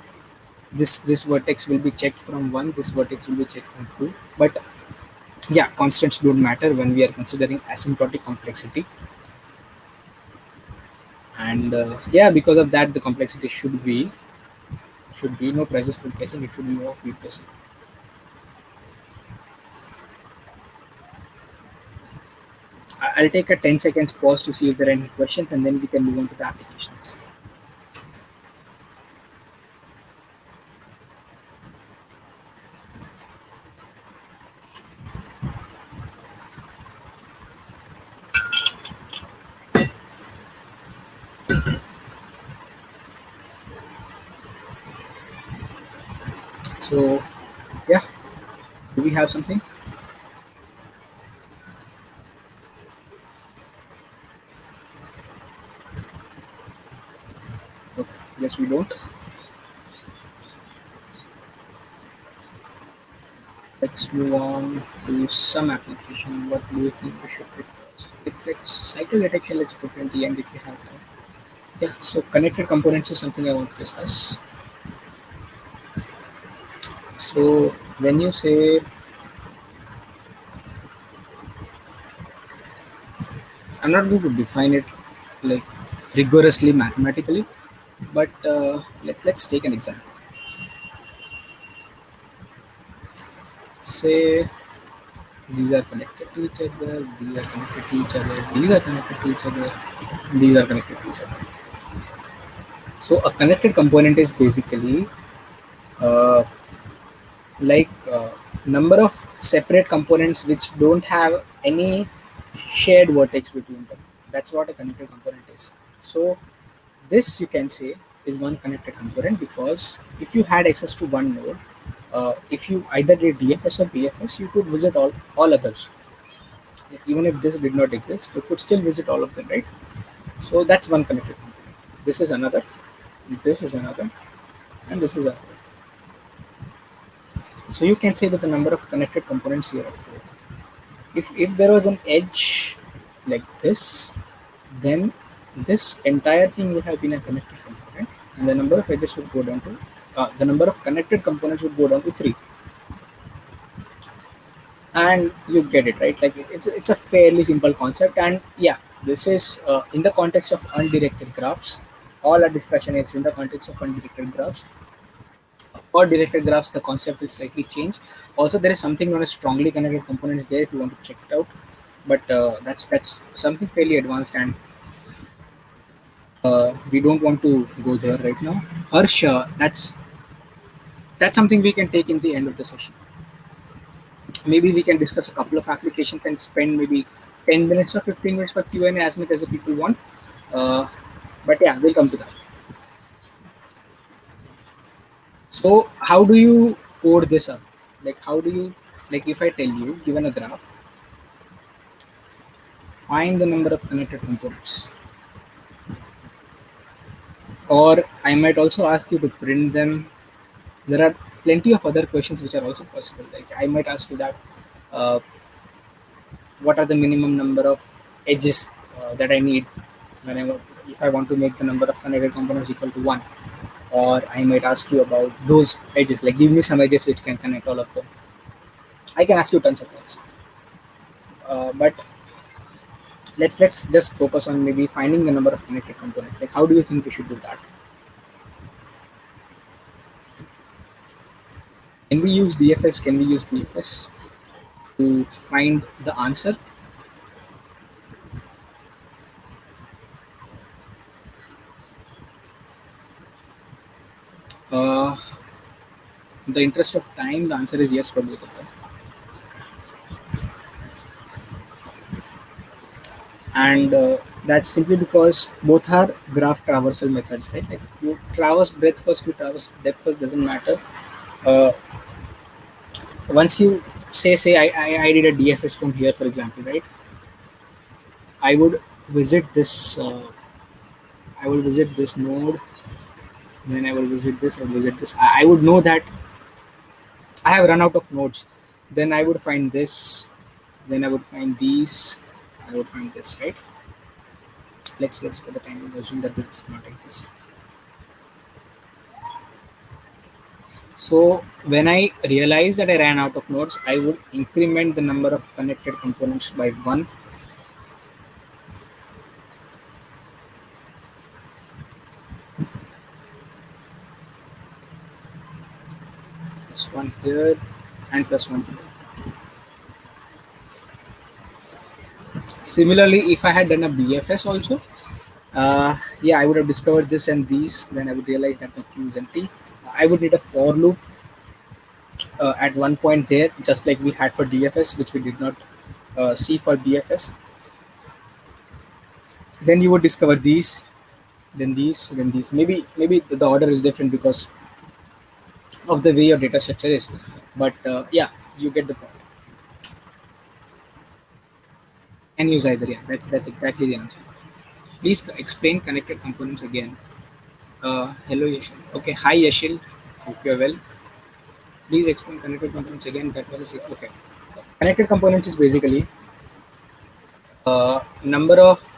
this vertex will be checked from one, this vertex will be checked from two. But yeah, constants don't matter when we are considering asymptotic complexity. And yeah, because of that the complexity should be no prices for guessing, it should be of v plus e. I'll take a 10 seconds pause to see if there are any questions and then we can move on to the applications. So yeah, do we have something? Okay, yes, we don't. Let's move on to some application. What do you think we should pick first? Let's cycle detection, let's put in the end if you have time. Yeah, so connected components is something I want to discuss. So when you say, I'm not going to define it like rigorously mathematically, but let's take an example. Say these are connected to each other, these are connected to each other, these are connected to each other, these are connected to each other. So a connected component is basically uh, like number of separate components which don't have any shared vertex between them. That's what a connected component is. So this you can say is one connected component because if you had access to one node, if you either did DFS or BFS, you could visit all others. Even if this did not exist, you could still visit all of them, right? So that's one connected component. This is another, this is another, and this is another. So you can say that the number of connected components here are four. If there was an edge like this, then this entire thing would have been a connected component, and the number of edges would go down to the number of connected components would go down to three. And you get it right, like it's a fairly simple concept. And yeah, this is in the context of undirected graphs. All our discussion is in the context of undirected graphs. For directed graphs the concept will slightly change. Also there is something known as strongly connected components there if you want to check it out, but that's something fairly advanced, and we don't want to go there right now. Harsh, that's something we can take in the end of the session. Maybe we can discuss a couple of applications and spend maybe 10 minutes or 15 minutes for Q&A as much as the people want. Uh, but yeah, we'll come to that. So how do you code this up? Like how do you, like if I tell you, given a graph, find the number of connected components. Or I might also ask you to print them. There are plenty of other questions which are also possible. Like I might ask you that uh, what are the minimum number of edges that I need whenever if I want to make the number of connected components equal to one. Or I might ask you about those edges, like give me some edges which can connect all of them. I can ask you tons of things. But let's just focus on maybe finding the number of connected components. Like how do you think we should do that? Can we use DFS? Can we use BFS to find the answer? Uh, in the interest of time, the answer is yes for both of them. And that's simply because both are graph traversal methods, right? Like you traverse breadth first, you traverse depth first, doesn't matter. Uh, once you say I did a DFS from here, for example, right? I would visit this. I will visit this node, then I will visit this or visit this. I would know that I have run out of nodes. Then I would find this. Then I would find these. I would find this, right? Let's for the time being assume that this does not exist. So when I realized that I ran out of nodes, I would increment the number of connected components by one. Plus one here and plus one here. Similarly, if I had done a BFS also, yeah, I would have discovered this and these. Then I would realize that my queue is empty. I would need a for loop at one point there, just like we had for DFS, which we did not see for BFS. Then you would discover these, then these, then these. Maybe the order is different because of the way your data structure is. But yeah, you get the point. Can use either. Yeah, that's exactly the answer. Please explain connected components again. Hello Yashil. Okay, hi Yashil. Hope you're well. Please explain connected components again. That was a six. Okay. Connected components is basically number of.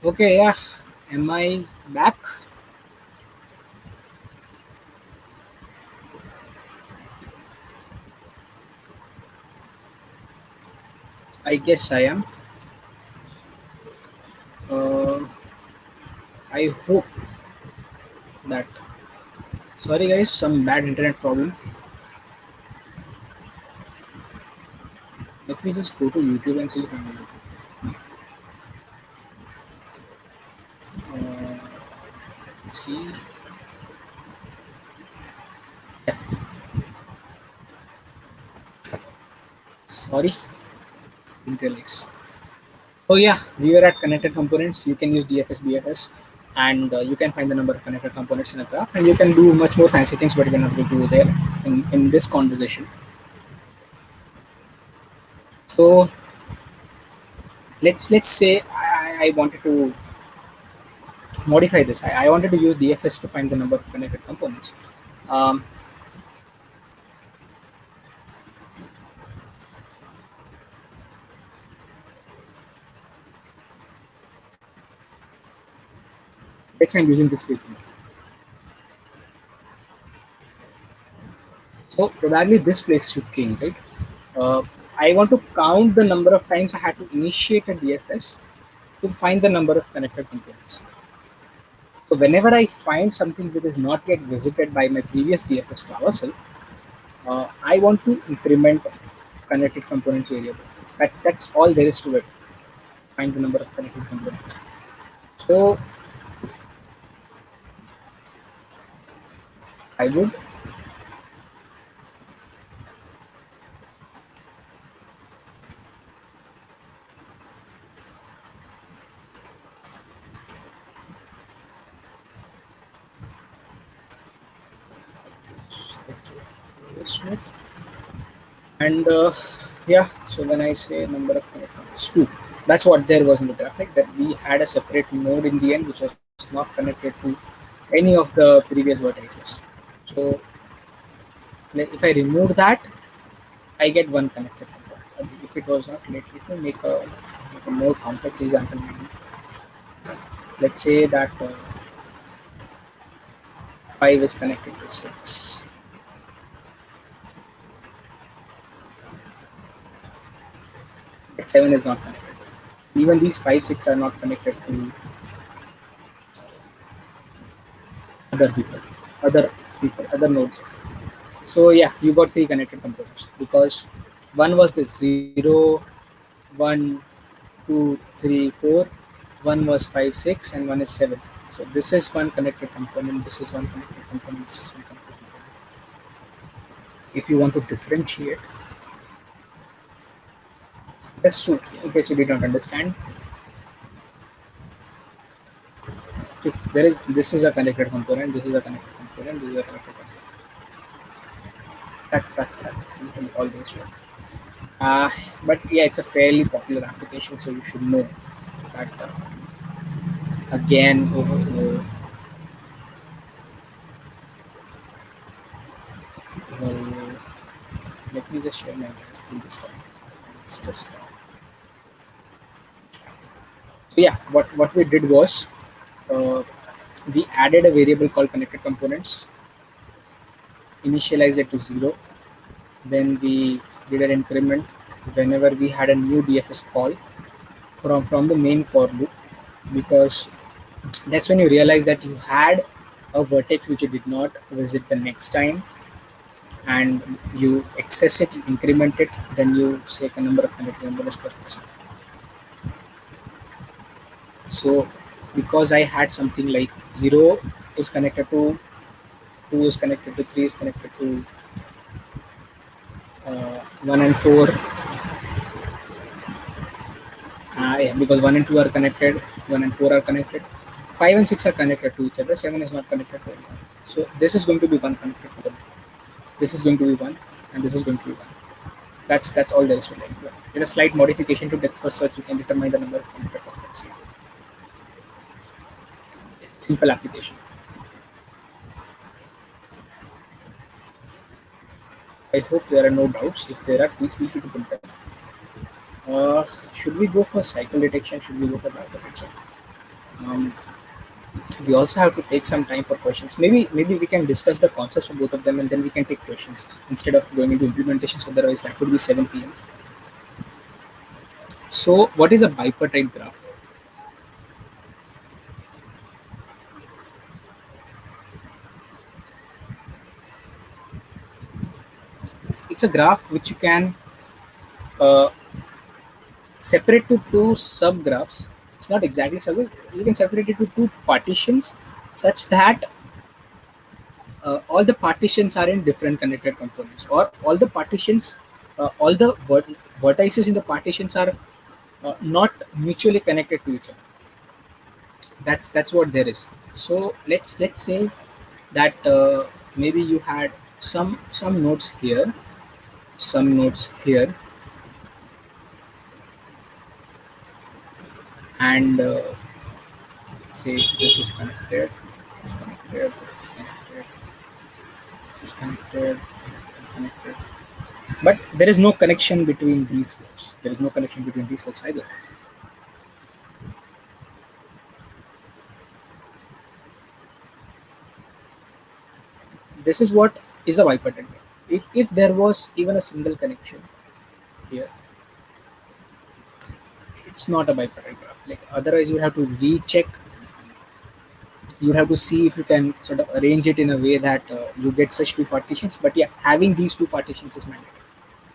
Okay, yeah. Am I back? I guess I am. Uh, I hope that. Sorry, guys, some bad internet problem. Let me just go to YouTube and see if I'm able to. See. Sorry, didn't realize. So yeah, we were at connected components. You can use DFS, BFS, and you can find the number of connected components in a graph, and you can do much more fancy things, but we're not going to do there in this conversation. So let's say I wanted to modify this. I wanted to use DFS to find the number of connected components. Um, let's say I'm using this quickly. So probably this place should change, right? Uh, I want to count the number of times I had to initiate a DFS to find the number of connected components. So whenever I find something which is not yet visited by my previous DFS traversal, I want to increment connected components variable. That's all there is to it. Find the number of connected components. So I would this one. And yeah, so when I say number of connectors, two. That's what there was in the graphic, that we had a separate node in the end which was not connected to any of the previous vertices. So if I remove that, I get one connected component. If it was not, let me make a more complex example. Maybe. Let's say that 5 is connected to 6. But 7 is not connected. Even these 5, 6 are not connected to other people, other nodes. So yeah, you got 3 connected components because one was the 0, 1, 2, 3, 4. One was 5, 6, and one is 7. So this is one connected component. This is one connected component. This is one connected component. If you want to differentiate, that's true. In case you did not understand, so there is this is a connected component. This is a connected component. This is a connected component. That's all those two. But yeah, it's a fairly popular application, so you should know that again. Uh, let me just share my screen this time. It's just so yeah. What we did was uh, we added a variable called connected components, initialized it to 0. Then we did an increment whenever we had a new DFS call from the main for loop, because that's when you realize that you had a vertex which you did not visit the next time, and you access it, you increment it, then you say a number of connected components per person. So because I had something like 0 is connected to 2 is connected to 3 is connected to 1 and 4, yeah, because 1 and 2 are connected, 1 and 4 are connected, 5 and 6 are connected to each other, 7 is not connected to anyone. So this is going to be one connected component. This is going to be 1, and this is going to be 1. That's all there is to it. With a slight modification to depth first search, you can determine the number of connected components. Simple application. I hope there are no doubts. If there are, please feel free to put them. Should we go for cycle detection? Should we go for data detection? Um, we also have to take some time for questions. Maybe we can discuss the concepts for both of them, and then we can take questions instead of going into implementations. Otherwise, that would be 7 p.m. So, what is a bipartite graph? It's a graph which you can uh, separate to two subgraphs. It's not exactly subgraph. You can separate it to two partitions such that all the partitions are in different connected components, or all the partitions, all the vertices in the partitions are not mutually connected to each other. That's what there is. So let's say that maybe you had some nodes here, some nodes here, and say this is connected, this is connected, this is connected, this is connected, this is connected. But there is no connection between these folks. There is no connection between these folks either. This is what is a bipartite graph. If there was even a single connection here, it's not a bipartite graph. Like otherwise, you would have to recheck. You would have to see if you can sort of arrange it in a way that you get such two partitions. But yeah, having these two partitions is mandatory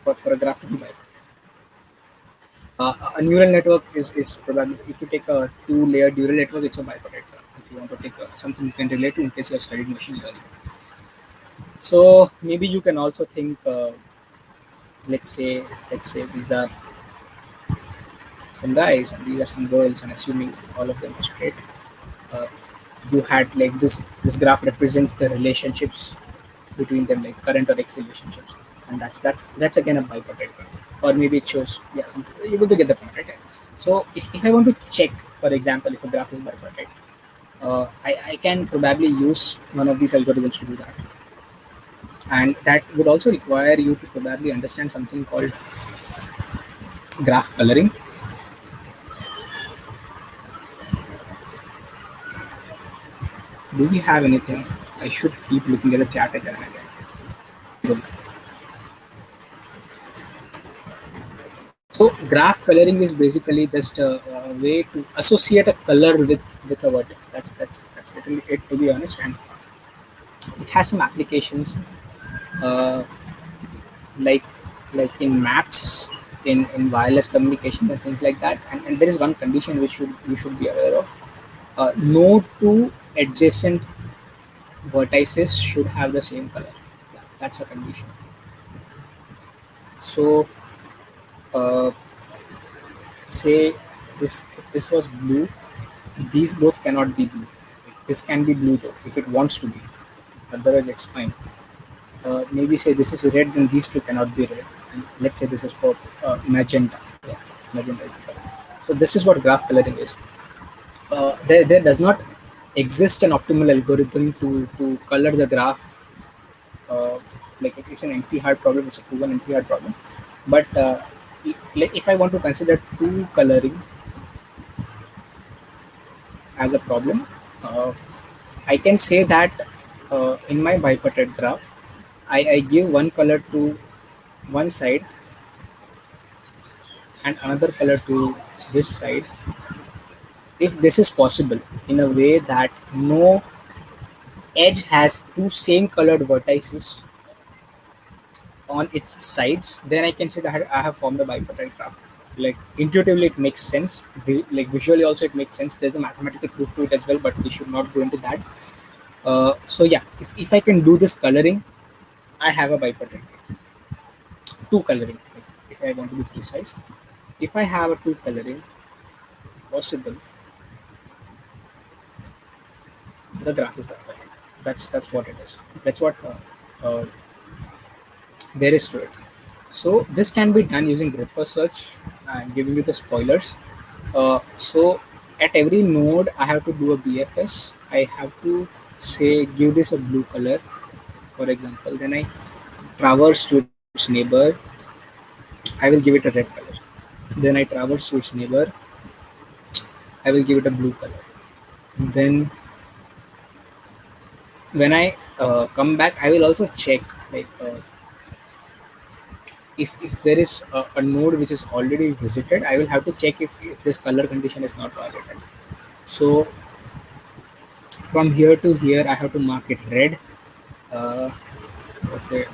for a graph to be bipartite. A neural network is probably, if you take a two-layer neural network, it's a bipartite graph. If you want to take something you can relate to in case you have studied machine learning. So maybe you can also think, let's say these are some guys and these are some girls, and assuming all of them are straight, uh, you had like this graph represents the relationships between them, like current or ex relationships, and that's again a bipartite graph. Or maybe it shows, yeah, something you able to get the point, right? So if I want to check, for example, if a graph is bipartite, I can probably use one of these algorithms to do that, and that would also require you to probably understand something called graph coloring. Do we have anything? I should keep looking at the chat again and again. Good. So graph coloring is basically just a way to associate a color with a vertex. That's literally it, to be honest, and it has some applications, uh, like in maps, in wireless communication and things like that. And there is one condition which you should be aware of. No two adjacent vertices should have the same color. Yeah, that's a condition. So uh, say this, if this was blue, these both cannot be blue. This can be blue though if it wants to be, otherwise it's fine. Maybe say this is red, then these two cannot be red. And let's say this is for magenta. Yeah, magenta is the color. So this is what graph coloring is. There does not exist an optimal algorithm to color the graph. uh, like it's an NP hard problem, it's a proven NP hard problem. But like if I want to consider two coloring as a problem, I can say that in my bipartite graph, I give one color to one side and another color to this side, if this is possible, in a way that no edge has two same colored vertices on its sides, then I can say that I have formed a bipartite graph. Like intuitively, it makes sense. Like visually, also it makes sense. There's a mathematical proof to it as well, but we should not go into that. So yeah, if I can do this coloring, I have a bipartite graph. Two coloring, like if I want to be precise, if I have a two coloring possible, the graph is bipartite. That's what it is. That's what there is to it. So this can be done using breadth first search. I'm giving you the spoilers. So at every node, I have to do a BFS. I have to say give this a blue color, for example. Then I traverse to its neighbor. I will give it a red color. Then I traverse to its neighbor. I will give it a blue color. Then when I come back, I will also check like if there is a node which is already visited, I will have to check if this color condition is not violated. So from here to here, I have to mark it red. Uh, okay.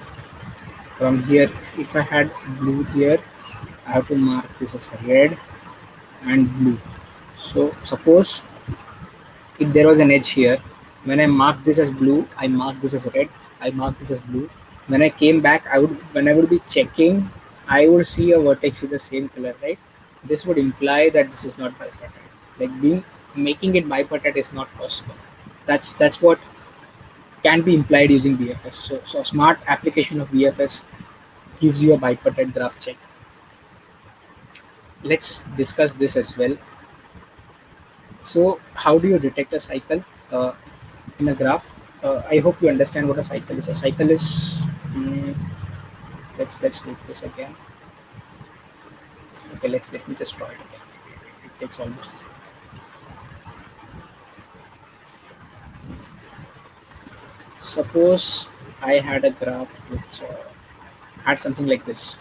From here, if I had blue here, I have to mark this as red and blue. So suppose if there was an edge here, when I mark this as blue, I mark this as red, I mark this as blue. When I came back, when I would be checking, I would see a vertex with the same color, right? this would imply that this is not bipartite. Like being making it bipartite is not possible. That's what can be implied using BFS. So a smart application of BFS gives you a bipartite graph check. Let's discuss this as well. So how do you detect a cycle in a graph? I hope you understand what a cycle is. A cycle is mm, let's take this again. Okay, let me just draw it again. It takes almost the same. Suppose I had a graph which had something like this.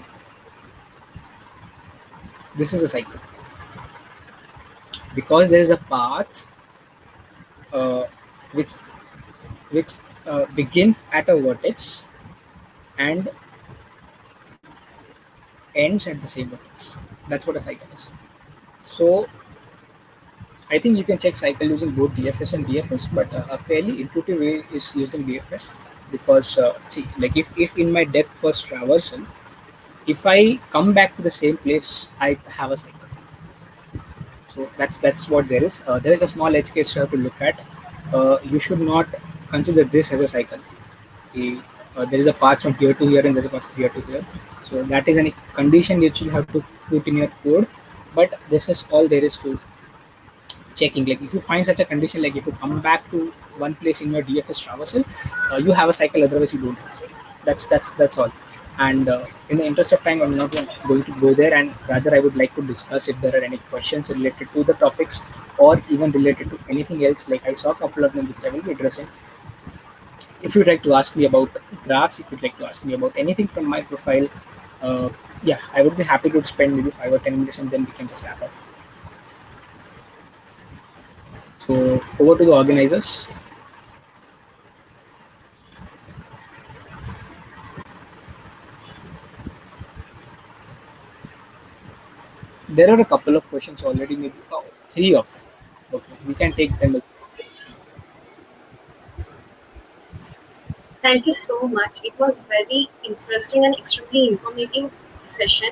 This is a cycle because there is a path uh, which which begins at a vertex and ends at the same vertex. That's what a cycle is. So I think you can check cycle using both DFS and BFS, but a fairly intuitive way is using DFS because see, like if in my depth first traversal, if I come back to the same place, I have a cycle. So that's what there is. There is a small edge case you have to look at. You should not consider this as a cycle. See, there is a path from here to here and there's a path from here to here. So that is a condition which you have to put in your code. But this is all there is to checking. Like if you find such a condition, like if you come back to one place in your DFS traversal, you have a cycle. Otherwise, you don't have a cycle. That's all. And in the interest of time, I'm not going to go there. And rather, I would like to discuss if there are any questions related to the topics or even related to anything else. Like I saw a couple of them which I will be addressing. If you'd like to ask me about graphs, if you'd like to ask me about anything from my profile, uh, yeah, I would be happy to spend maybe 5 or 10 minutes and then we can just wrap up. So over to the organizers. There are a couple of questions already, maybe three of them. Okay, we can take them. Thank you so much. It was very interesting and extremely informative session.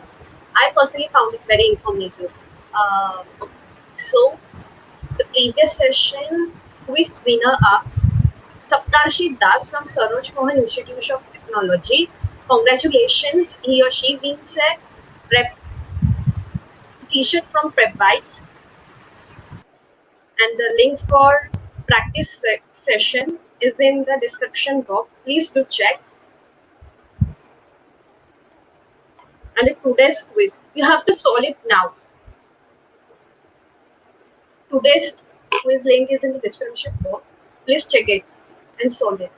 I personally found it very informative. Uh, so, the previous session, quiz winner are Saptarshi Das from Saroj Mohan Institute of Technology. Congratulations, he or she wins a prep t-shirt from Prep Bytes, and the link for practice session is in the description box. Please do check. And the today's quiz, you have to solve it now. Today's quiz link is in the description box. Please check it and solve it.